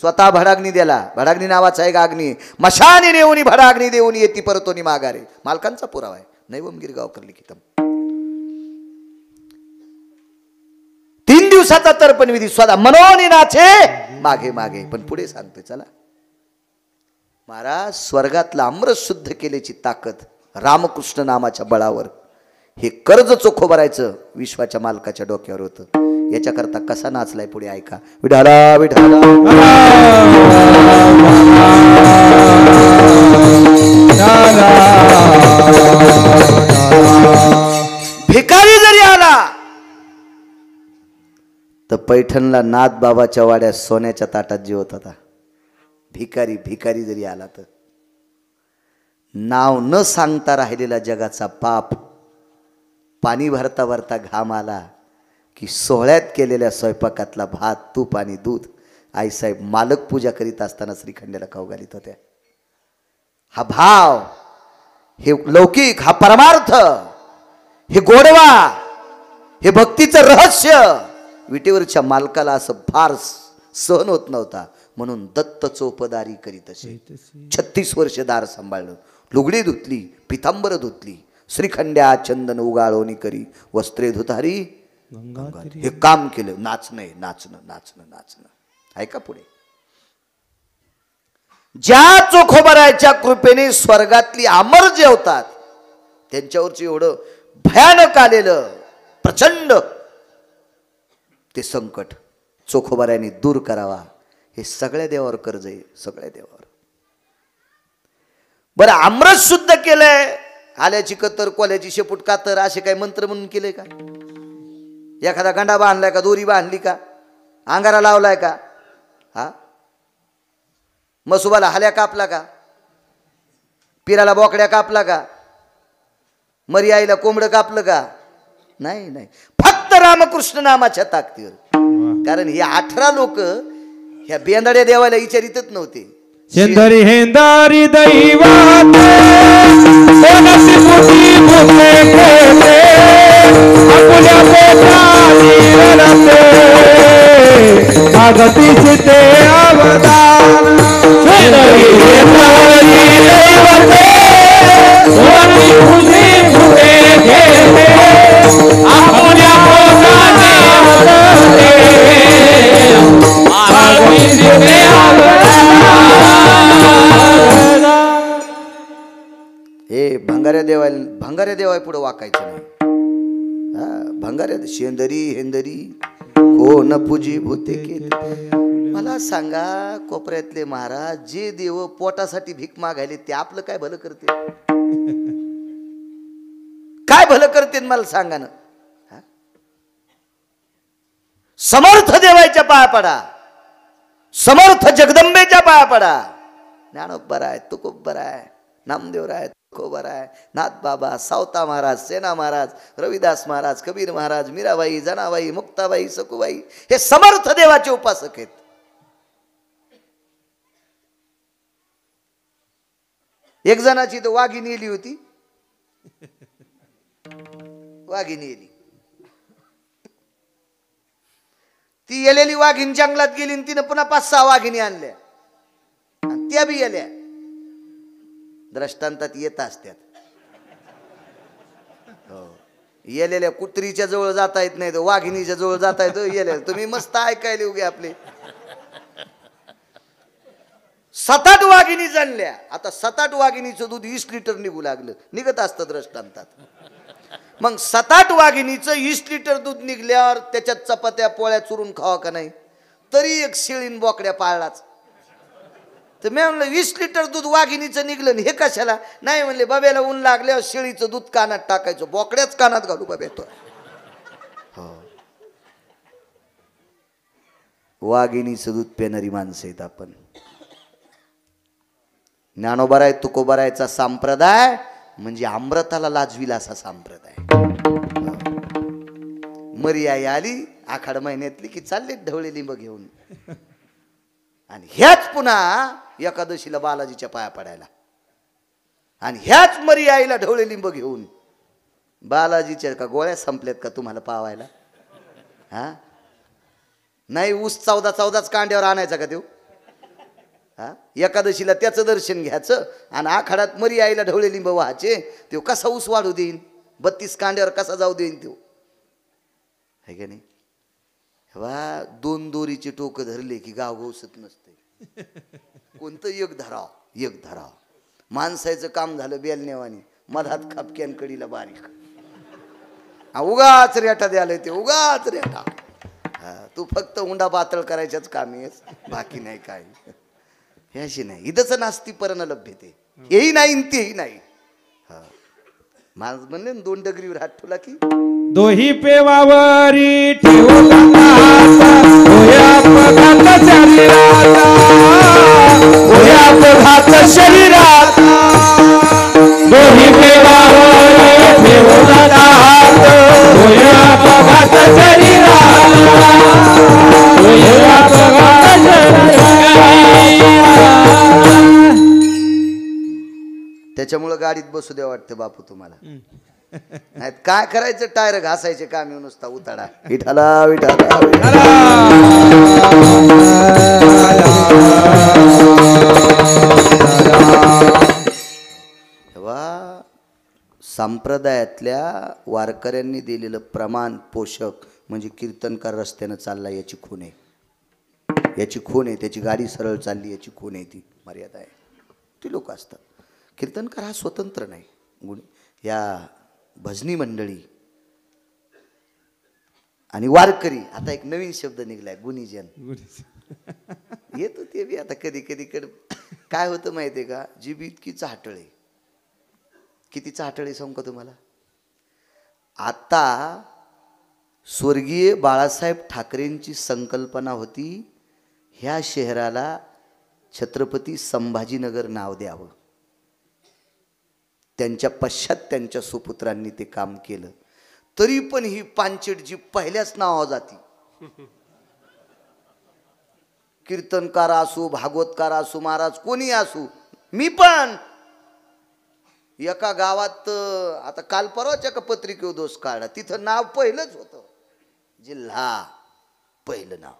स्वतः भडाग्नी दिला. भडाग्नी नावाचा एक अग्नी, मशाने नेऊनी भडाग्नी देऊन येती परतोनी माघारे. मालकांचा पुरावा आहे. नैवम गिरगावकर लिखितम. 3 दिवसाचा तर्पणविधी स्वतः मनोनी नाचे मागे मागे. पण पुढे सांगतोय चला. महाराज स्वर्गातलं अमृत शुद्ध केल्याची ताकद रामकृष्ण नामाच्या बळावर हे कर्ज चोखो भरायचं विश्वाच्या मालकाच्या डोक्यावर होतं. याच्याकरता कसा नाचलाय पुढे ऐका. विठाला विठाला भिकारी जरी आला तर पैठणला नाथ बाबाच्या वाड्यात सोन्याच्या ताटात जेवत होता. भिकारी भिकारी जरी आला तर नाव न सांगता राहिलेला जगाचा पाप पाणी भरता भरता घाम आला की सोहळ्यात केलेल्या स्वयंपाकातला भात तूप आणि दूध आईसाहेब मालक पूजा करीत असताना श्रीखंड्याला खाऊ घालीत होत्या. हा भाव, हे लौकिक, हा परमार्थ, हे गोडवा, हे भक्तीचं रहस्य विटेवरच्या मालकाला असं फार सहन होत नव्हता. म्हणून दत्त चोपदारी करीत असे. 36 वर्ष दार सांभाळलं. लुगडी धुतली, पितांबर धुतली, श्रीखंड्या चंदन उगाळोनी करी वस्त्रे धुतारी. हे काम केलं. नाचणं नाचणं नाचणं नाचणं. ऐका पुढे. ज्या चोखोबराच्या कृपेने स्वर्गातली अमर जेवतात त्यांच्यावरचं एवढं भयानक आलेलं प्रचंड ते संकट चोखोबऱ्याने दूर करावा. हे सगळ्या देवावर कर्ज आहे, सगळ्या देवावर. बरं, अमृत शुद्ध केलंय, आल्याची कतर कोल्याची शेपूट कातर असे काय मंत्र म्हणून केले का? एखादा गंडा बांधलाय का? दोरी बांधली का? अंगारा लावलाय का? हा, मसुबाला हाल्या कापला का? पिराला बोकड्या कापला का? मरी आईला कोंबडं कापलं का? नाही नाही, फक्त रामकृष्ण नामाच्या ताकदीवर. कारण हे 18 लोक ह्या बेंदाड्या देवाला विचारितच नव्हते. शेंदरी हेंदारी दैवात कोणाची मोठी भूमे खेळते आपुल्या पोटाची रडते मागतीचे ते अवदान. शेंदरी हेंदारी दैवात कोणाची मोठी भूमे खेळते आपुल्या पोटाची रडते मागतीचे ते अवदान. हे भंगाऱ्या देवा पुढे वाकायचं नाही. हा, भंगाऱ्या शेंदरी हेंदरी कोण पूजी भूते केली. मला सांगा, कोपऱ्यातले महाराज जे देव पोटासाठी भीक मागायले ते आपलं काय भलं करते? काय भलं करते मला सांगा ना. समर्थ देवाच्या पाया पडा, समर्थ जगदंबेच्या पाया पडा. ज्ञानोबा आहे, तुकोबा आहे, नामदेव आहे, तुकोबा आहे, नाथ बाबा, सावता महाराज, सेना महाराज, रविदास महाराज, कबीर महाराज, मीराबाई, जनाबाई, मुक्ताबाई, सकुबाई हे समर्थ देवाचे उपासक आहेत. एक जणाची तर वाघिणी एली होती, वाघिणी एली. ती येलेली वाघीण जंगलात गेली आणि तिनं पुन्हा 5-6 वाघिणी आणल्या आणि त्या बी गेल्या. दृष्टांतात येत असत्यात. हो, येलेल्या कुत्रीच्या जवळ जाता येत नाही तर वाघिणीच्या जवळ जाता येतो. येले तुम्ही मस्त ऐकायला उगे आपले. 7-8 वाघिणी जणल्या. आता 7-8 वाघिणीचं दूध 20 लिटर निघू लागलं. निघत असतं दृष्टांतात. मग 7-8 वाघिणीचं 20 लिटर दूध निघल्यावर त्याच्यात चपात्या पोळ्या चुरून खावा का नाही? तरी एक शेळीन बोकड्या पाळलाच. तर मी म्हणलं 20 लिटर दूध वाघिणीचं निघलं हे कशाला? नाही म्हणले बाब्याला ऊन लागल्यावर शेळीचं दूध कानात टाकायचं, बोकड्याच कानात घालू बाबा तो. हो, वाघिणीचं दूध पेणारी माणसं आहेत आपण. ज्ञानोबराय तुकोबरायचा संप्रदाय म्हणजे अमृताला लाजविला असा संप्रदाय. मरी आई आली आखाड महिन्यातली की चालले ढवळे लिंब घेऊन. आणि ह्याच पुन्हा एकादशीला बालाजीच्या पाया पडायला. आणि ह्याच मरी आईला ढवळे लिंब घेऊन. बालाजीच्या का गोळ्या संपल्यात का तुम्हाला पावायला? हा, नाही ऊस 14 कांड्यावर आणायचा का तो? हा, एकादशीला त्याचं दर्शन घ्यायचं आणि आखाडात मरी आईला ढवळे लिंब व्हायचे. तो कसा ऊस वाढू देईन? 32 कांड्यावर कसा जाऊ देईन तो? है का नाही? वा 2 दोरीचे टोक धरले की गाव गवसत नसते. कोणतं एक धराव. माणसाचं काम झालं बेलनेवानी, मधात खापक्यान कडीला बारीक. उगाच रेटा द्यायला ते उगाच रेटा. तू फक्त उंडा पातळ करायच्याच कामी आहेस, बाकी नाही काय. हे अशी नाही. इथंच नास्ती परण लभ्यते. हेही नाही आणि तेही नाही. माझ म्हणले 2 डगरीवर हात ठेवला की दोही पेवावरी ठेवला हात, होया अपघात शरीरात, होया अपघात शरीरात. दोही पेवावरी ठेवला हात, होया अपघात शरीरात, होया अपघात शरीरात. त्याच्यामुळं गाडीत बसू द्या वाटतं बापू तुम्हाला. नाही काय करायचं? टायर घासायचे काम येऊन नुसता उताडा. विठाला विठाला तेव्हा संप्रदायातल्या वारकऱ्यांनी दिलेलं प्रमाण पोषक म्हणजे कीर्तनकार रस्त्यानं चालला याची खून आहे. याची खून आहे. त्याची गाडी सरळ चालली याची खून आहे. ती मर्यादा आहे. ती लोक असतात. कीर्तनकार हा स्वतंत्र नाही. या भजनी मंडळी आणि वारकरी, आता एक नवीन शब्द निघलाय गुणीजन. येतो ते बी आता कधी कधी काय होतं माहितीये का? जी बी इतकी चाटळे, किती चाटळे सांगू का तुम्हाला? आता स्वर्गीय बाळासाहेब ठाकरेंची संकल्पना होती ह्या शहराला छत्रपती संभाजीनगर नाव द्यावं. त्यांच्या पश्चात त्यांच्या सुपुत्रांनी ते काम केलं. तरी पण ही पांचट जी पहिल्याच नावा जाती. कीर्तनकार असू, भागवतकार असू, महाराज कोणी असू. मी पण एका गावात आता काल परवाच्या का पत्रिकेवर दोष काढला, तिथं नाव पहिलंच होतं. जिल्हा पहिलं नाव,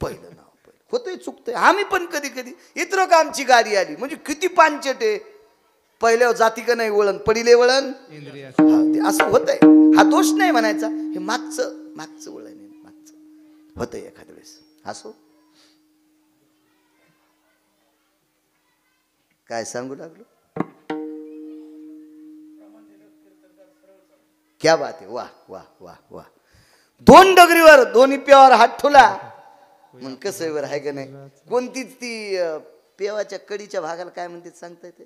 पहिलं नाव होतंय. चुकतंय. आम्ही पण कधी कधी इतर का आमची गाडी आली म्हणजे किती पांचट आहे. पहिल्यावर जाती का नाही वळण, पडिले वळण. ते असं होतंय. हा दोष नाही म्हणायचा. हे मागचं वळण आहे. मागचं होतंय एखाद्या वेळेस. असो, काय सांगू लागलो? क्या बात आहे. वाह वाह वाह वाह. 2 डगरीवर दोन्ही पेवावर हात ठेवला. मग कसं वर आहे का नाही? कोणतीच ती पेवाच्या कडीच्या भागाला काय म्हणते सांगता येते?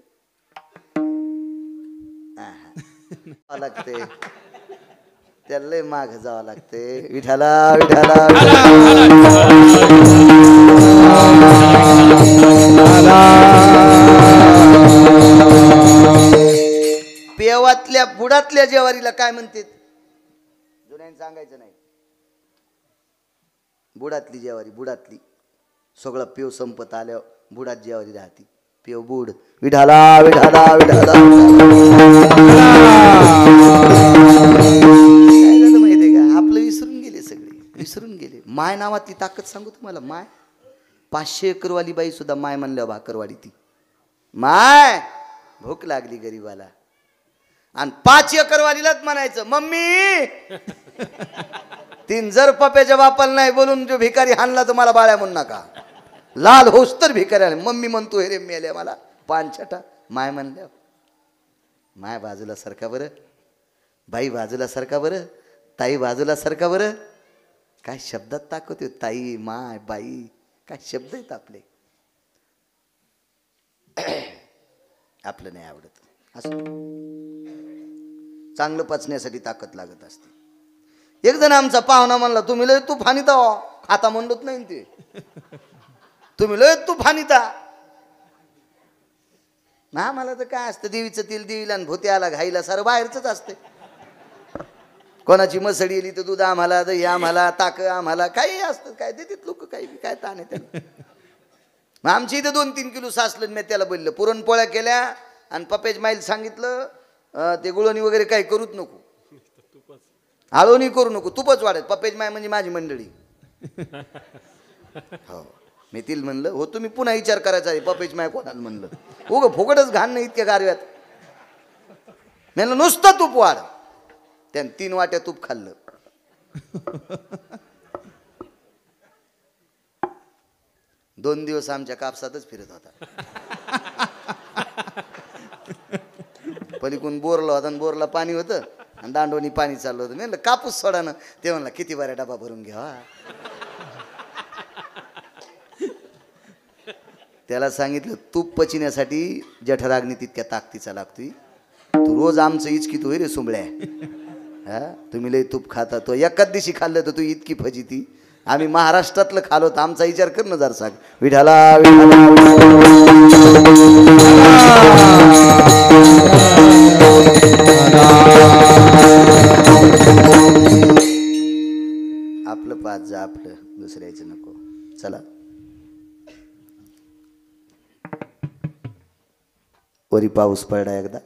लागते त्याला लय माग जावं लागते. विठाला विठाला पेवातल्या बुडातल्या जेवारीला काय म्हणते? जुन्याने सांगायचं नाही. बुडातली जेवारी, बुडातली. सगळं पेव संपत आल्यावर बुडात जेवारी राहती पेव बुड विठाला विठाला विठाला काय झालं माहितीये का आपलं विसरून गेले सगळे विसरून गेले माय नावातली ताकद सांगू तुम्हाला माय 500 एकरवाली बाई सुद्धा माय म्हणल्यावर भाकरवाडी ती माय भूक लागली गरीबाला आणि 5 एकरवालीलाच म्हणायचं मम्मी तीन जर पप्याच्या बापाला नाही बोलून जो भिकारी हाणला तर मला बाळ्या म्हणू नका लाल होस तर भिकारी मम्मी म्हणतो हे रे मेल्या मला पान छटा माय म्हणल्या माय बाजूला सरका बरं बाई बाजूला सरका बरं ताई बाजूला सरका बरं काय शब्दात ताकद ताई माय बाई काय शब्द आहेत आपले आपलं नाही आवडत असं चांगलं पचण्यासाठी ताकद लागत असते एक जण आमचा पाहुणा म्हणला तुम्ही लय तू फानिता आता म्हणलोच नाही ते तुम्ही लय तू फानिता ना मला तर काय असतं देवीचं तेल देवीला आणि भोत्याला घाईला सारं बाहेरच असते कोणाची मसडी येली तर दूध आम्हाला दही आम्हाला ताक आम्हाला काही असतं काय देतात लोक काही काय ताण आहे त्याला मग आमची इथं 2-3 किलो सासलं मी त्याला बोललं पुरणपोळ्या केल्या आणि पप्याची माईल सांगितलं ते गुळवणी वगैरे काही करूच नको आळवणी करू नको तूपच वाढत पप्याची माय म्हणजे माझी मंडळी हो मी तिला म्हणलं हो तुम्ही पुन्हा विचार करायचा आहे पप्याची माय कोणाला म्हणलं हो ग फुकटच घाण नाही इतक्या गारव्यात म्हणलं नुसतं तूप वाढ त्यानं 3 वाट्या तूप खाल्लं दोन दिवस आमच्या कापसातच फिरत होता पलीकडून बोरला होता आणि बोरला पाणी होतं आणि दांडवणी पाणी चाललं होतं म्हणलं कापूस सोडानं ते म्हणला किती बऱ्या डबा भरून घ्यावा त्याला सांगितलं तूप पचिण्यासाठी जठराग्नी तितक्या ताकदीचा लागतोय तू रोज आमचं इचकी तू रे सुंबळ्या हा तुम्ही लय तूप खाता तो एकाच दिवशी खाल्लं तर तू इतकी फजिती आम्ही महाराष्ट्रातलं खालो तर आमचा विचार कर ना जर सांग विठाला आपलं पाच जा आपलं दुसऱ्याचं नको चला वरी पाऊस पडला एकदा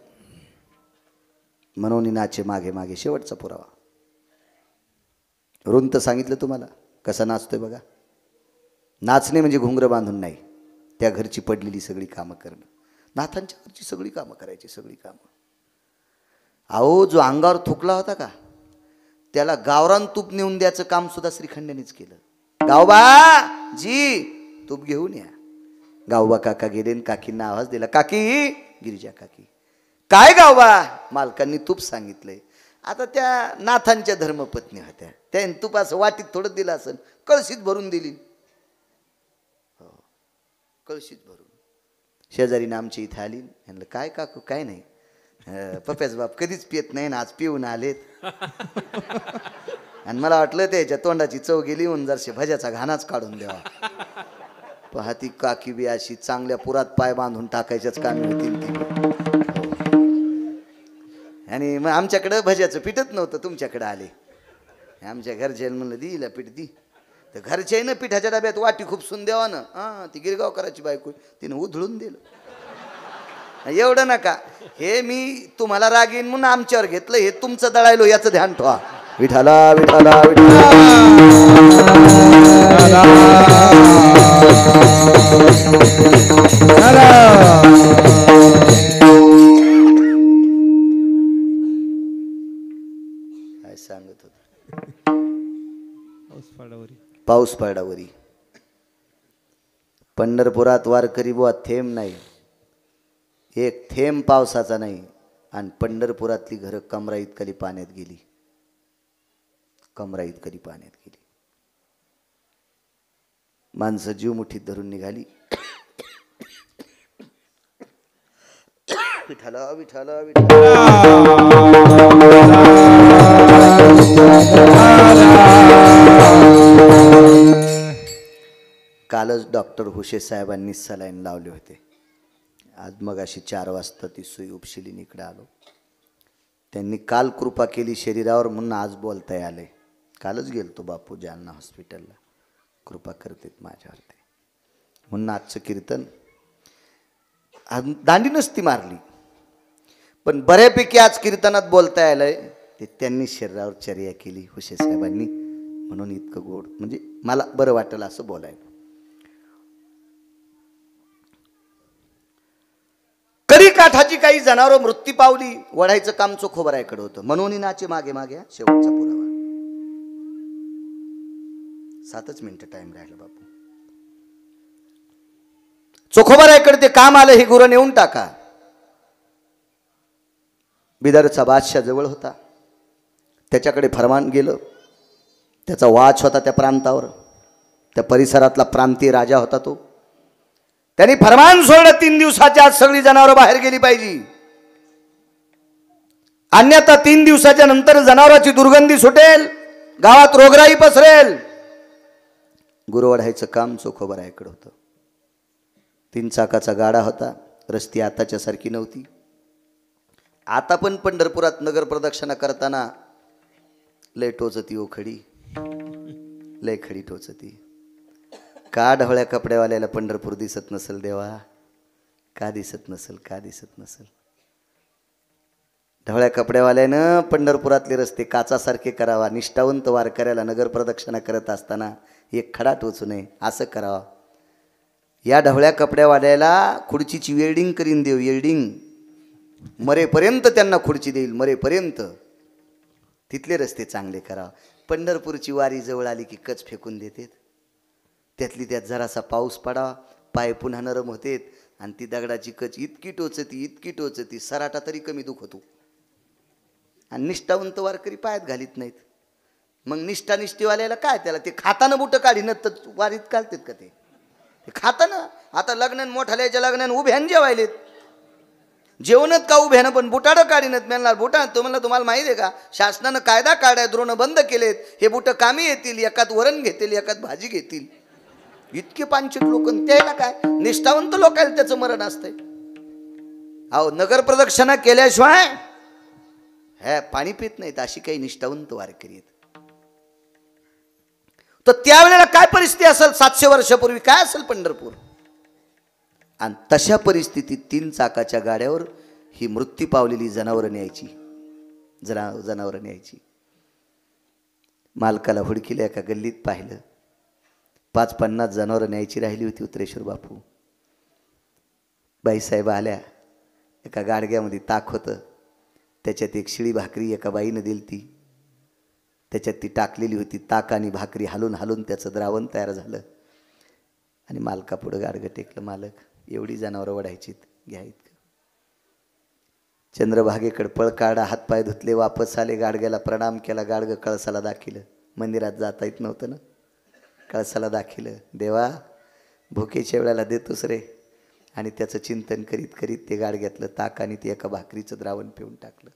म्हणून नाचे मागे मागे शेवटचा पुरावा रुंत सांगितलं तुम्हाला कसा नाचतोय बघा नाचणे म्हणजे घुंगरं बांधून नाही त्या घरची पडलेली सगळी कामं करणं नाथांच्या घरची सगळी कामं करायची सगळी कामं अहो जो अंगावर थुकला होता का त्याला गावरान तूप नेऊन द्यायचं काम सुद्धा श्रीखंड्यानेच केलं गावबा जी तूप घेऊन या गावबा काका गेले काकींना आवाज दिला काकी गिरिजा काकी काय गावबा मालकांनी तूप सांगितलंय आता त्या नाथांच्या धर्मपत्नी होत्या त्याने तूप असं वाटीत थोडं दिलं असेल कळशीत भरून दिली हो कळशीत भरून शेजारीनं आमच्या इथे आली म्हणलं काय काकू काय नाही पप्याच बाप कधीच पित नाही ना आज पिऊन आलेत आणि मला वाटलं त्याच्या तोंडाची चव गेली होऊन जरशे भज्याचा घाणाच काढून द्यावा पाहती काकी बी अशी चांगल्या पुरात पाय बांधून टाकायच्याच कामी होतील ती आणि मग आमच्याकडं भज्याचं पीठच नव्हतं तुमच्याकडं आले आमच्या घरच्या म्हणलं दिला पीठ दी तर घरच्या ना पिठाच्या डब्यात वाटी खूप सुन द्यावा ना हां ती गिरगावकराची बायको तिनं उधळून दिलं एवढं नका हे मी तुम्हाला राग येईन म्हणून आमच्यावर घेतलं हे तुमचं दळायलो याचं ध्यान ठेवा विठाला विठाला काय सांगत होत पाऊस पडावरी पंढरपुरात वारकरी बुवा थेंब नाही एक थेंब पावसाचा नाही आणि पंढरपुरातली घरं कमरा इतकली पाण्यात गेली कमरा इतकली पाण्यात गेली माणसं जीव मुठीत धरून निघाली विठाला विठाला कालच डॉक्टर हुशे साहेबांनी सलाईन लावले होते आज मग अशी 4 वाजता ती सुई उपशिलीन इकडे आलो त्यांनी काल कृपा केली शरीरावर म्हणून आज बोलता आले कालच गेलतो बापू जालना हॉस्पिटलला कृपा करतेत माझ्यावर ते म्हणून आजचं कीर्तन दांडी नसती मारली, पण बऱ्यापैकी आज कीर्तनात बोलता आलंय ते त्यांनी शरीरावर चर्या केली हुशे साहेबांनी, म्हणून इतकं गोड म्हणजे मला बरं वाटेल असं बोलायला. करी काठाची काही जनावरं मृत्यू पावली, वढायचं काम चोखोबरायकडे होतं, म्हणून नाचे मागे मागे शेवटचा पुरावा. 7 मिनिटं टाइम राहिला बापू. चोखोबरायकडे ते काम आलं, हे गुरं नेऊन टाका. बिदरचा बादशाह जवळ होता, त्याच्याकडे फरमान गेलं. त्याचा वाच होता त्या प्रांतावर, त्या परिसरातला प्रांतीय राजा होता तो. त्यांनी फरमान सोडलं 3 दिवसाच्या आत सगळी जनावरं बाहेर गेली पाहिजे, अन्यथा 3 दिवसाच्या नंतर जनावरांची दुर्गंधी सुटेल, गावात रोगराई पसरेल. गुरु वाढायचं काम चोखोबरायकडे होतं. 3 चाकाचा गाडा होता, रस्ती आताच्या सारखी नव्हती. आता पण पंढरपुरात नगर प्रदक्षिणा करताना लय टोचती ओ खडी, लय खडी टोचती. का ढवळ्या कपड्यावाल्याला पंढरपूर दिसत नसेल देवा? का दिसत नसेल? का दिसत नसेल? ढवळ्या कपड्यावाल्यानं पंढरपुरातले रस्ते काचासारखे करावा. निष्ठावंत वारकऱ्याला नगर प्रदक्षिणा करत असताना एक खडा टोचू नये असं करावं. या ढवळ्या कपड्यावाल्याला खुर्चीची वेल्डिंग करीन देव, वेल्डिंग. मरेपर्यंत त्यांना खुर्ची देईल, मरेपर्यंत. तिथले रस्ते चांगले करावं. पंढरपूरची वारी जवळ आली की कच फेकून देतात. त्यातली त्यात जरासा पाऊस पडावा, पाय पुन्हा नरम होतेत आणि ती दगडाची कच इतकी टोचती, इतकी टोचती, सराटा तरी कमी दुखतो. आणि निष्ठावंत वारकरी पायात घालीत नाहीत. मग निष्ठावाल्याला काय, त्याला ते खाताना बुटं काढीन तर वारीत घालतात का? ते खाताना. आता लग्न मोठाल्याच्या लग्नानं उभ्यान जेवायलेत, जेवणच का उभ्यानं, पण बुटाडं काढीनत. म्हणणार बुटा तुम्हाला माहिती आहे का, शासनानं कायदा काढाय, द्रोण बंद केलेत. हे बुटं कामी येतील, एकात वरण घेतील, एकात भाजी घेतील. इतके पांचट लोक, त्याला काय निष्ठावंत लोकांना त्याचं मरण असतंय. अहो नगर प्रदक्षिणा केल्याशिवाय हे पाणी पित नाहीत, अशी काही निष्ठावंत वारकरी आहेत. तर त्यावेळेला काय परिस्थिती असेल, 700 वर्षापूर्वी काय असेल पंढरपूर. आणि तशा परिस्थितीत 3 चाकाच्या गाड्यावर ही मृत्यू पावलेली जनावरं न्यायची, जनावरं न्यायची. मालकाला हुडकीला एका गल्लीत पाहिलं, 5-50 जनावरं न्यायची राहिली होती. उतरेश्वर बापू बाईसाहेब आल्या, एका गाडग्यामध्ये ताक होतं, त्याच्यात एक शिळी भाकरी एका बाईनं दिली ती, त्याच्यात ती टाकलेली होती. ताक आणि भाकरी हलून हलून त्याचं द्रावण तयार झालं. आणि मालकापुढं गाडगं टेकलं, मालक एवढी जनावरं वढायचीत, घ्या इतकं. चंद्रभागेकडे पळ काढा, हातपाय धुतले, वापस आले, गाडग्याला प्रणाम केला. गाडगं कळसाला दाखिलं, मंदिरात जाता येत नव्हतं ना, कळसाला दाखिलं. देवा भुकेच्या वेळेला देतोस रे. आणि त्याचं चिंतन करीत करीत ते गाडग्यातलं ताक आणि ते एका भाकरीचं द्रावण पिऊन टाकलं.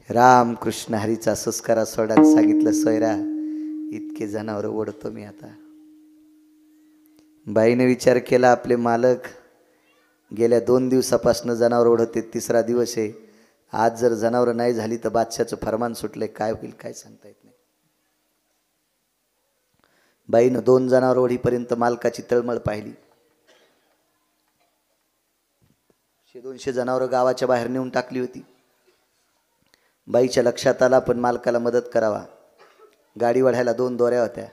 राम कृष्ण हरीचा संस्कारा सोडायला सांगितलं. सोयरा इतके जनावर ओढतो मी आता. बाईने विचार केला, आपले मालक गेल्या 2 दिवसापासून जनावर ओढते, 3रा दिवस आहे. आज जर जनावर नाही झाली तर बादशाचं फरमान सुटले, काय होईल काय सांगता येत नाही. बाईनं 2 जनावर ओढीपर्यंत मालकाची तळमळ पाहिली. 100-200 जनावर गावाच्या बाहेर नेऊन टाकली होती. बाईच्या लक्षात आला पण मालकाला मदत करावा. गाडी वाढायला 2 दोऱ्या होत्या.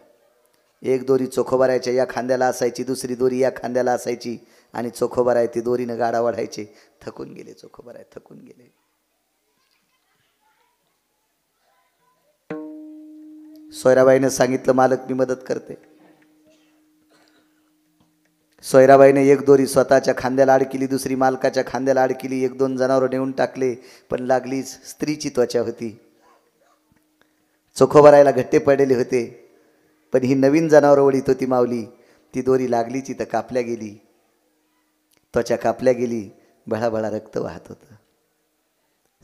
एक दोरी चोखोबारायच्या या खांद्याला असायची, दुसरी दोरी या खांद्याला असायची. आणि चोखोबाराय ती दोरीनं गाडा वाढायचे. थकून गेले चोखोबाराय, थकून गेले. सोयराबाईनं सांगितलं, मालक मी मदत करते. सोयराबाईने एक दोरी स्वतःच्या खांद्याला अडकिली, दुसरी मालकाच्या खांद्याला अडकिली. 1-2 जनावर नेऊन टाकले, पण लागलीच. स्त्रीची त्वचा होती, चोखोबारायला घट्टे पडलेले होते. पण ही नवीन जनावर ओढीत होती माऊली. ती दोरी लागलीच, तर कापल्या गेली, त्वचा कापल्या गेली, भळाभळा रक्त वाहत होतं.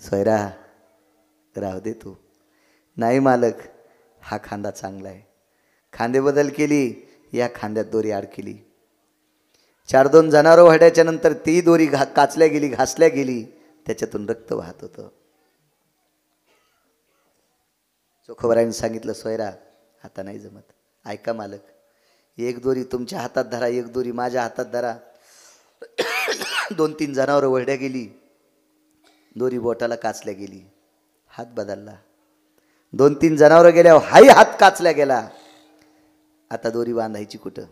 सोयरा राहू दे तू. नाही मालक, हा खांदा चांगला आहे. खांदे बदल केली, या खांद्यात दोरी अडकली. 4-2 जनावर वाढ्याच्या नंतर ती दोरी काचल्या गेली, घासल्या गेली, त्याच्यातून रक्त वाहत होतं. चोखोबारायने सांगितलं, सोयरा आता नाही जमत. ऐका मालक, एक दोरी तुमच्या हातात धरा, एक दोरी माझ्या हातात धरा. 2-3 जनावरं वळड्या गेली, दोरी बोटाला काचल्या गेली, हात बदलला. 2-3 जनावरं गेल्यावर हाही हात काचल्या गेला. आता दोरी बांधायची कुठं?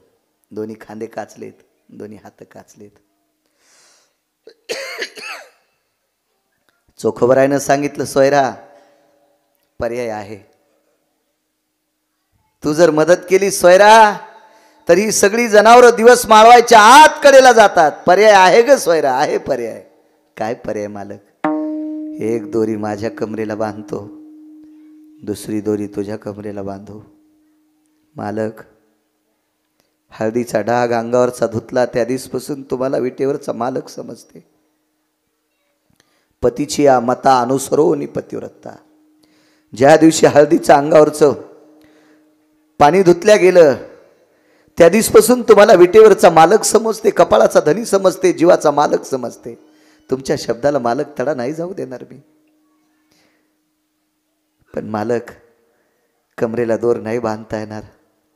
दोन्ही खांदे काचलेत, दोन्ही हात काचलेत. चोखोबरायनं सांगितलं, सोयरा पर्याय आहे. तू जर मदत केली सोयरा तर ही सगळी जनावरं दिवस माळवायच्या आत कडेला जातात. पर्याय आहे ग सोयरा, आहे पर्याय. काय पर्याय मालक? एक दोरी माझ्या कमरेला बांधतो, दुसरी दोरी तुझ्या कमरेला बांधू. मालक, हळदीचा डाग अंगावरचा धुतला त्या दिवसपासून तुम्हाला विटेवरचा मालक समजते. पतीची या मता अनुसरोनी पतिव्रता. ज्या दिवशी हळदीच्या अंगावरचं पाणी धुतल्या गेलं त्या दिवसपासून तुम्हाला विटेवरचा मालक समजते, कपाळाचा धनी समजते, जीवाचा मालक समजते. तुमच्या शब्दाला मालक तडा नाही जाऊ देणार मी. पण मालक, कमरेला दोर नाही बांधता येणार.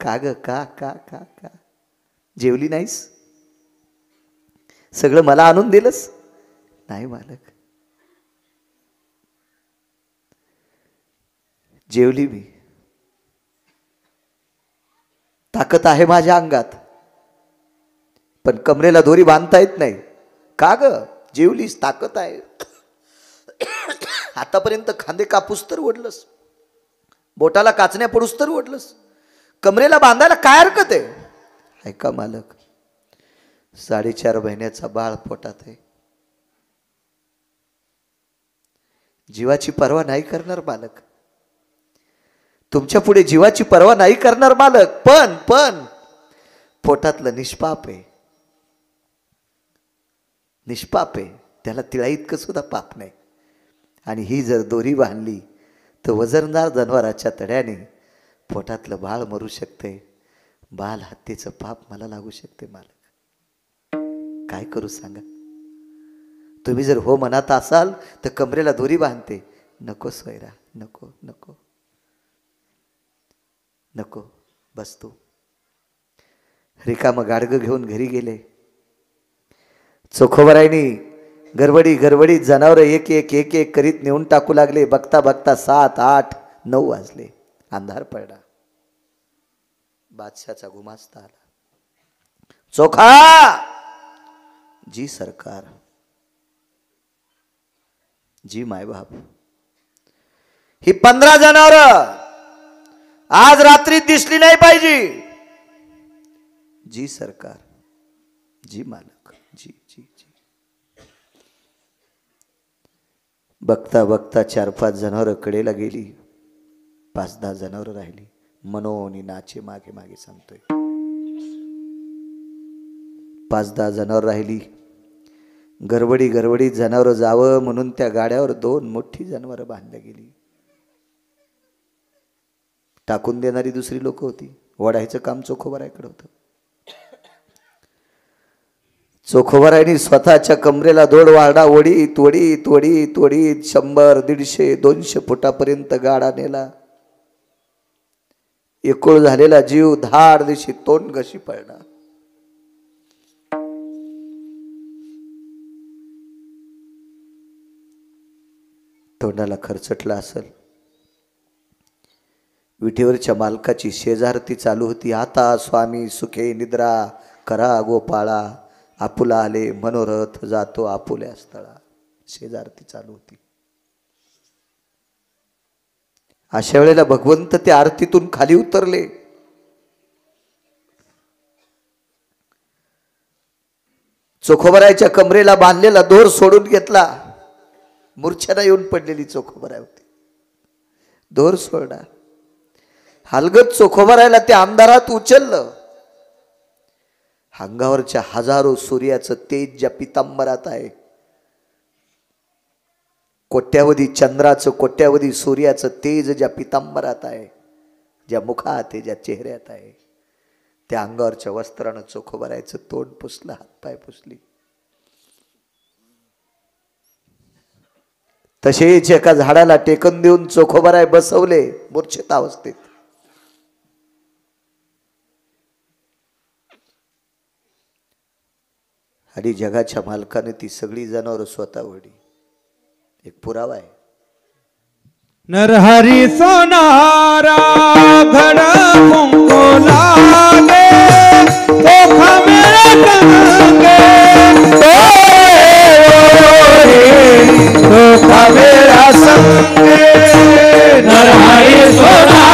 का ग? का का का का जेवली नाहीस? सगळं मला आणून दिलंस? नाही मालक, जेवली मी. ताकद आहे माझ्या अंगात, पण कमरेला दोरी बांधता येत नाही. का ग? जेवलीस, ताकद आहे. आतापर्यंत खांदे कापूस तर ओढलंस, बोटाला काचण्या पडूस तर ओढलंस, कमरेला बांधायला काय हरकत आहे? ऐका मालक, 4.5 महिन्याचा बाळ पोटात आहे. जीवाची पर्वा नाही करणार मालक, तुमच्या पुढे जीवाची पर्वा नाही करणार मालक. पण पोटातलं निष्पाप आहे, निष्पाप आहे, त्याला तिळा इतकं सुद्धा पाप नाही. आणि ही जर दोरी बांधली तर वजनदार जनावराच्या तड्याने पोटातलं बाळ मरू शकते. बाल हत्येचं पाप मला लागू शकते. मालक, काय करू सांगा? तुम्ही जर हो म्हणत असाल तर कमरेला दोरी बांधते. नको सोयरा, नको नको नको, बस तू. रिकामं गाडगं घेऊन घरी गेले. चोखोबरायनी गडबडीत जनावर एक एक करीत नेऊन टाकू लागले. बघता बघता 7, 8, 9 वाजले. अंधार पडला. बादशाचा गुमास्ता आला. चोखा! जी सरकार, जी मायबाप, ही 15 जनावर आज रात्री दिसली नाही पाहिजे. जी सरकार, जी मालक, जी जी जी. बघता बघता 4-5 जनावर कडेला गेली. 5-10 जनावर राहिली. मनोनी नाचे मागे मागे सांगतोय. 5-10 जनावर राहिली. गडबडीत जनावर जावं म्हणून त्या गाड्यावर 2 मोठी जनावर बांधल्या गेली. टाकून देणारी दुसरी लोक होती. ओढायचं काम चोखोबरायकडे होतं. चोखोबरायनी स्वतःच्या कमरेला दोड वाढा ओढीत 100, 150, 200 फुटापर्यंत गाडा नेला. एकूळ झालेला जीव धाड दिशी तोंड घशी पडला. तोंडाला खरचटला असेल. विठेवरच्या मालकाची शेजारती चालू होती. आता स्वामी सुखे निद्रा करा गोपाळा, आपुला आले मनोरथ जातो आपुल्या स्थळा. शेजारती चालू होती. अशा वेळेला भगवंत त्या आरतीतून खाली उतरले. चोखोबरायच्या कमरेला बांधलेला दोर सोडून घेतला. मूर्छेला येऊन पडलेली चोखोबराय होती. दोर सोडला. हलगत चोखोबरायला त्या अंधारात उचललं. अंगावरच्या हजारो सूर्याचं तेज ज्या पितांबरात आहे, कोट्यावधी चंद्राचं, कोट्यावधी सूर्याचं तेज ज्या पितांबरात आहे, ज्या मुखात आहे, ज्या चेहऱ्यात आहे, त्या अंगावरच्या वस्त्रानं चोखोबरायचं तोंड पुसलं, हातपाय पुसली. तसेच एका झाडाला टेकन देऊन चोखोबराय बसवले मूर्छित अवस्थेत. आणि जगाच्या मालकाने ती सगळी जनावरं स्वतः ओढली. एक पुरावा आहे. नरहरी सोनारा घड कुंकू लागे चोखा मेरा संगे चोखा मेरा संगे नरहरी सोनारा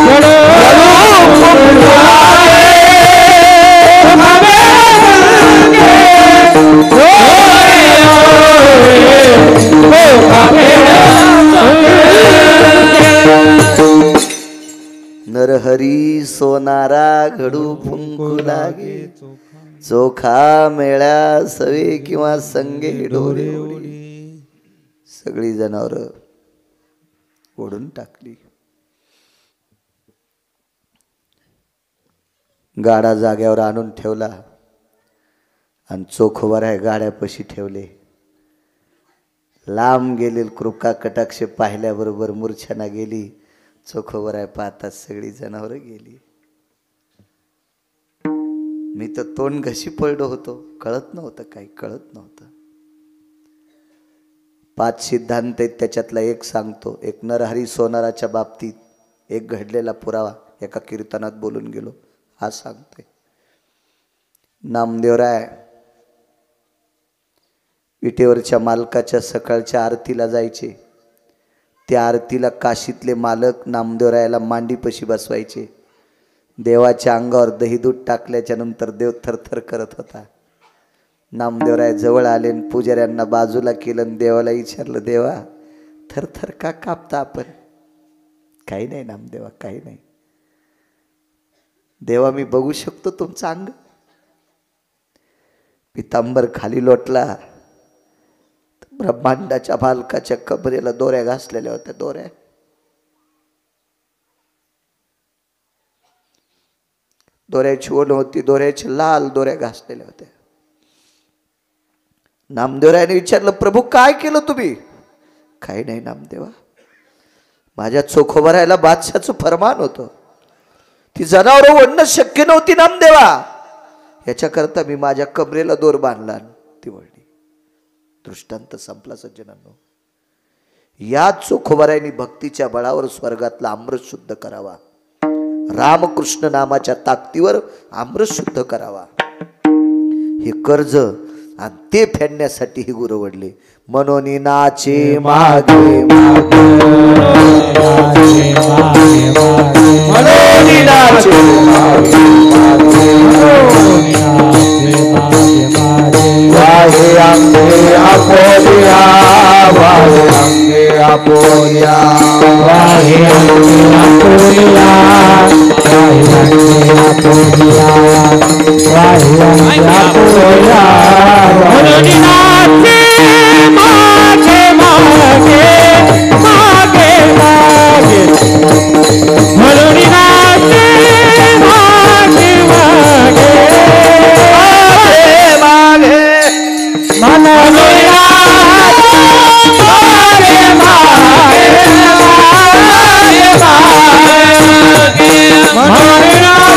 घड कुंकू लागे चोखा मेरा संगे चोखा मेरा नरहरी सोनारा घडू फुंकू लागे चोखा मेळा सवे किंवा संगे डोरे ओढी. सगळी जनावरं ओढून टाकली. गाडा जाग्यावर आणून ठेवला आणि चोखोबाराय गाड्यापाशी ठेवले. लांब गेलेल कृपा कटाक्ष पाहिल्याबरोबर मूर्छना गेली. चोखोबाराय पाहतात सगळी जनावरं गेली. मी तर तोंड घशी पडलो होतो. कळत नव्हतं, काही कळत नव्हतं. 5 सिद्धांत आहेत, त्याच्यातला एक सांगतो. एक नरहरी सोनाराच्या बाबतीत एक घडलेला पुरावा एका कीर्तनात बोलून गेलो, हा सांगतोय. नामदेवराय विटेवरच्या मालकाच्या सकाळच्या आरतीला जायचे. त्या आरतीला काशीतले मालक नामदेवरायाला मांडीपाशी बसवायचे. देवाच्या अंगावर दही दूध टाकल्याच्या नंतर देव थरथर करत होता. नामदेवराय जवळ आले, पुजाऱ्यांना बाजूला केलं, देवाला विचारलं, देवा थरथर का कापता आपण? काही नाही नामदेवा, काही नाही. देवा मी बघू शकतो तुमचं अंग? पितांबर खाली लोटला. ब्रह्मांडाच्या मालकाच्या कबरेला दोऱ्या घासलेल्या होत्या. दोऱ्याची ओढ होती, दोऱ्याची लाल दोऱ्या घासलेल्या होत्या. नामदेवरायाने विचारलं, प्रभू काय केलं तुम्ही? काही नाही नामदेवा, माझ्या चोखोबारायला बादशाचं फरमान होतं. ती जनावरं ओढणं शक्य नव्हती नामदेवा, याच्याकरता मी माझ्या कबरेला दोर बांधला, ती ओढली. दृष्टांत संपला सज्जनांनो. या चोखोबारायांनी भक्तीच्या बळावर स्वर्गातला अमृत शुद्ध करावा. रामकृष्ण नामाच्या ताकदीवर अमृत शुद्ध करावा. हे कर्ज आणि ते फेडण्यासाठी ही गुरु वडले. मनोनी नाचे मागे मागे मनोनी नाचे मागे वाहे अंगे अपोलिया वाहे अंगे अपोलिया वाहे अंगे अपोलिया वाहे अंगे अपोलिया वाहे अंगे अपोलिया मनोनी नाचे मागे मागे मागे मागे मनोनी नाचे मागे मागे मागे मनोनी नाचे मागे मागे मागे मनोनी नाचे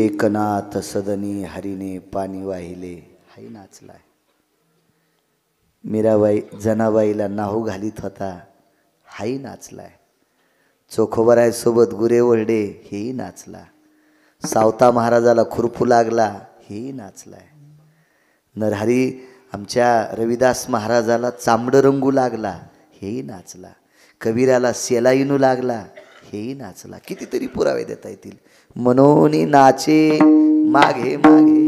एकनाथ सदनी हरीने पाणी वाहिले. हाई नाचलाय. मीराबाई जनाबाईला नाहू घालीत होता, हाई नाचलाय. चोखोबाराय सोबत गुरे वळडे, हेही नाचला. सावता महाराजाला खुरपू लागला, हेही नाचलाय. नरहरी आमच्या रविदास महाराजाला चांबडं रंगू लागला, हेही नाचला. कबीराला सेलाईनू लागला, हेही नाचला. कितीतरी पुरावे देता येतील. मनोनी नाचे मागे मागे.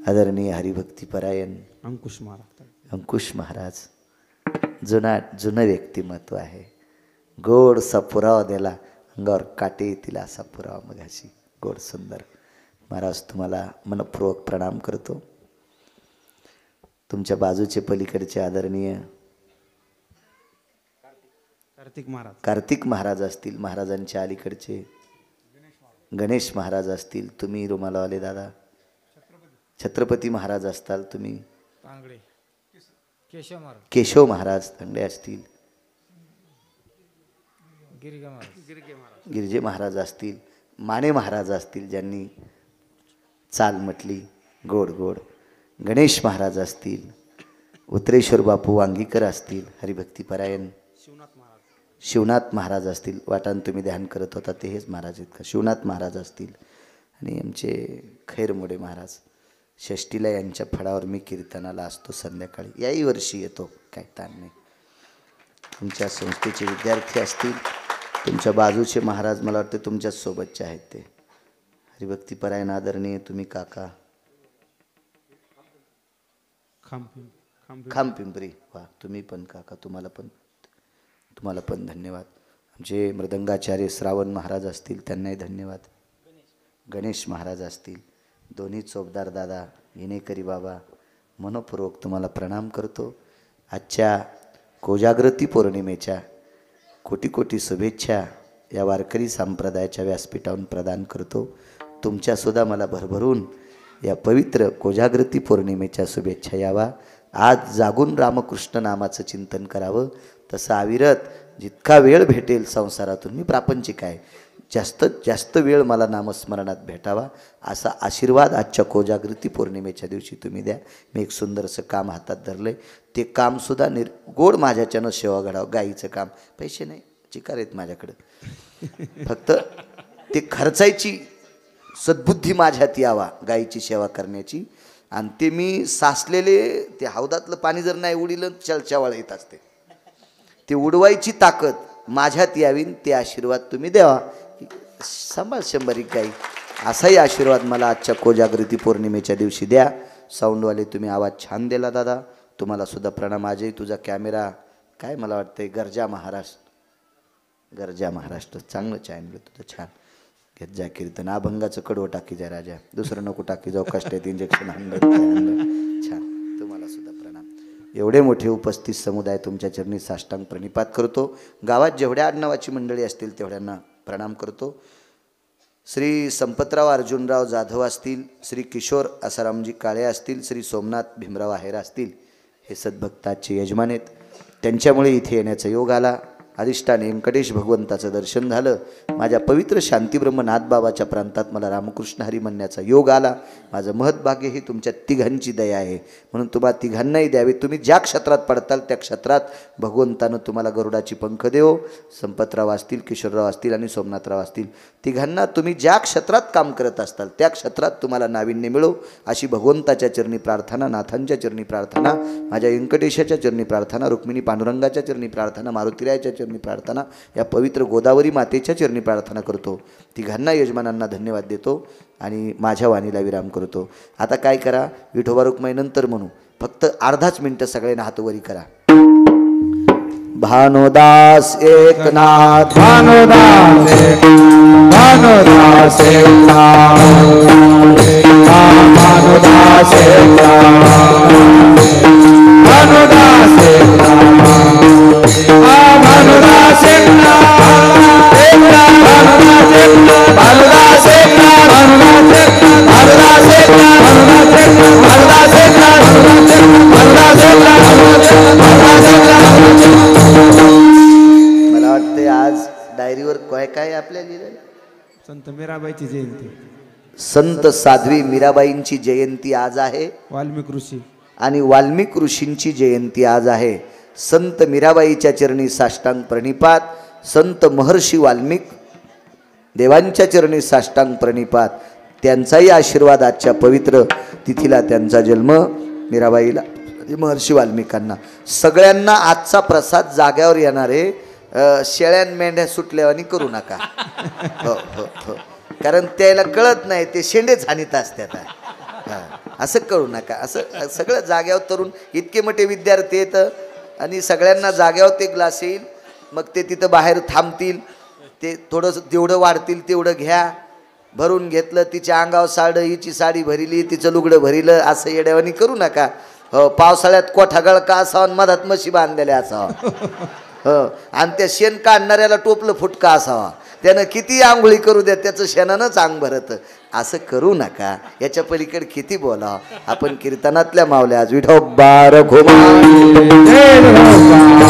आदरणीय हरिभक्तीपरायण अंकुश महाराज जुनं व्यक्तिमत्व आहे. गोडसा पुरावा दिला, अंगावर काटे येतील असा पुरावा मगाशी. गोड सुंदर. महाराज तुम्हाला मनपूर्वक प्रणाम करतो. तुमच्या बाजूचे पलीकडचे आदरणीय कार्तिक महाराज असतील, महाराजांच्या अलीकडचे गणेश महाराज असतील, तुम्ही रुमालावाले दादा छत्रपती महाराज असताल, तुम्ही केशव महाराज तांगडे असतील, गिरजे महाराज असतील, माने महाराज असतील ज्यांनी चाल म्हटली गोड गोड, गणेश महाराज असतील, उत्तरेश्वर बापू वांगीकर असतील, हरिभक्तीपरायण शिवनाथ महाराज असतील. वाटान तुम्ही ध्यान करत होता ते हेच महाराज आहेत का? शिवनाथ महाराज असतील. आणि आमचे खैरमोडे महाराज षष्टीला यांच्या फळावर मी कीर्तनाला असतो संध्याकाळी. याही वर्षी येतो, काय ताण नाही. तुमच्या संस्थेचे विद्यार्थी असतील, तुमच्या बाजूचे महाराज मला वाटतं तुमच्याच सोबतचे आहेत ते हरिभक्तीपरायण आदरणीय तुम्ही काका खामपिंपरी. वा, तुम्ही पण काका, तुम्हाला पण धन्यवाद. आमचे मृदंगाचार्य श्रावण महाराज असतील, त्यांनाही धन्यवाद. गणेश महाराज असतील, दोन्ही चोपदार दादा, येणेकरी बाबा, मनपूर्वक तुम्हाला प्रणाम करतो. आजच्या कोजागृती पौर्णिमेच्या कोटी कोटी शुभेच्छा या वारकरी संप्रदायाच्या व्यासपीठावरून प्रदान करतो. तुमच्यासुद्धा मला भरभरून या पवित्र कोजागृती पौर्णिमेच्या शुभेच्छा यावा. आज जागून रामकृष्ण नामाचं चिंतन करावं. तसं अविरत जितका वेळ भेटेल संसारातून, मी प्रापंचिक आहे, जास्तीत जास्त वेळ मला नामस्मरणात भेटावा असा आशीर्वाद आजच्या कोजागृती पौर्णिमेच्या दिवशी तुम्ही द्या. मी एक सुंदरसं काम हातात धरलं आहे, ते कामसुद्धा गोड माझ्याच्यानं सेवा घडावं. गाईचं काम, पैसे नाही, चिकार आहेत माझ्याकडं, फक्त ते खर्चायची सद्बुद्धी माझ्यात यावा गाईची सेवा करण्याची. आणि ते मी साचलेले ते हौदातलं पाणी जर नाही उडिलं चलचावळ येत असते, ते उडवायची ताकद माझ्यात यावी, ते आशीर्वाद तुम्ही द्यावा. सांभाळ 100 गाई, असाही आशीर्वाद मला आजच्या कोजागृती पौर्णिमेच्या दिवशी द्या. साऊंडवाले तुम्ही आवाज छान दिला दादा, तुम्हाला सुद्धा प्रणाम. आजही तुझा कॅमेरा काय मला वाटतंय गरजा महाराष्ट्र चांगलं चॅनल तुझं, छान घेत जा कीर्तन. अभंगाचं कडवं टाकी जा राजा, दुसरं नको टाकी जाऊ, कष्टात इंजेक्शन आणलं छान. तुम्हाला सुद्धा प्रणाम. एवढे मोठे उपस्थित समुदाय तुमच्या चरणी साष्टांग प्रणिपात करतो. गावात जेवढ्या आडनावाची मंडळी असतील तेवढ्यांना प्रणाम करतो. श्री संपतराव अर्जुनराव जाधव असतील, श्री किशोर आसारामजी काळे असतील, श्री सोमनाथ भीमराव आहेर असतील, हे सद्भक्ताचे यजमान आहेत. त्यांच्यामुळे इथे येण्याचा योग आला. अधिष्ठान व्यंकटेश भगवंताचं दर्शन झालं. माझ्या पवित्र शांतीब्रह्म नाथबाबाच्या प्रांतात मला रामकृष्ण हरी म्हणण्याचा योग आला. माझं महत्भाग्य ही तुमच्या तिघांची दया आहे, म्हणून तुम्हाला तिघांनाही द्यावे. तुम्ही ज्या क्षेत्रात पडताल त्या क्षेत्रात भगवंतानं तुम्हाला गरुडाची पंख देव. संपतराव असतील, किशोरराव असतील आणि सोमनाथराव असतील, तिघांना तुम्ही ज्या क्षेत्रात काम करत असताल त्या क्षेत्रात तुम्हाला नाविन्य मिळो अशी भगवंताच्या चरणी प्रार्थना, नाथांच्या चरणी प्रार्थना, माझ्या व्यंकटेशाच्या चरणी प्रार्थना, रुक्मिणी पांडुरंगाच्या चरणी प्रार्थना, मारुतीरायाच्या चरणी प्रार्थना, या पवित्र गोदावरी मातेच्या चरणी प्रार्थना करतो. तिघांना यजमानांना धन्यवाद देतो आणि माझ्या वाणीला विराम करतो. आता काय करा, विठोबा रुक्माई नंतर म्हणू, फक्त अर्धाच मिनिटं सगळ्यांना हातवरी करा. भानुदास एकनाथ, भानुदास एकनाथ, भानुदास एकनाथ, भानुदास एकनाथ, भानुदास एकनाथ, भानुदास एकनाथ, भानुदास एकनाथ, भानुदास एकनाथ, भानुदास एकनाथ, भानुदास एकनाथ, भानुदास एकनाथ. मला वाटते आज डायरीवर काय काय आपल्या लिहिलं, संत मीराबाईची जयंती, संत साध्वी मीराबाईंची जयंती आज आहे. वाल्मिक ऋषी आणि वाल्मिक ऋषींची जयंती आज आहे. संत मीराबाईच्या चरणी साष्टांग प्रणिपात, संत महर्षी वाल्मिक देवांच्या चरणी साष्टांग प्रणिपात. त्यांचाही आशीर्वाद आजच्या पवित्र तिथीला, त्यांचा जन्म मीराबाईला महर्षी वाल्मिकांना सगळ्यांना आजचा प्रसाद जाग्यावर येणारे शेळ्यान मेंढ्या सुटल्यावानी करू नका. हो हो हो, कारण त्याला कळत नाही, ते शेंडेच हानीत असतात. असं करू नका. असं सगळं जाग्यावर तरुण इतके मोठे विद्यार्थी येतं आणि सगळ्यांना जाग्यावर ते ग्लास येईल, मग ते तिथं बाहेर थांबतील, ते थोडंसं जेवढं वाढतील तेवढं घ्या. भरून घेतलं, तिच्या अंगावर साडं, हिची साडी भरिली, तिचं लुगडं भरिलं, असं येड्यावानी करू नका. हो, पावसाळ्यात कोठा गळका असावा, मधात म्हशी बांधलेल्या असावा. हो, आणि त्या शेण काढणाऱ्याला टोपलं फुटका असावा. त्यानं किती आंघोळी करू द्या, त्याचं शेणानंच अंग भरत. असं करू नका. याच्या पलीकडे किती बोला. आपण कीर्तनातल्या मावल्या आज विठोबार घुमा जय विठोबा.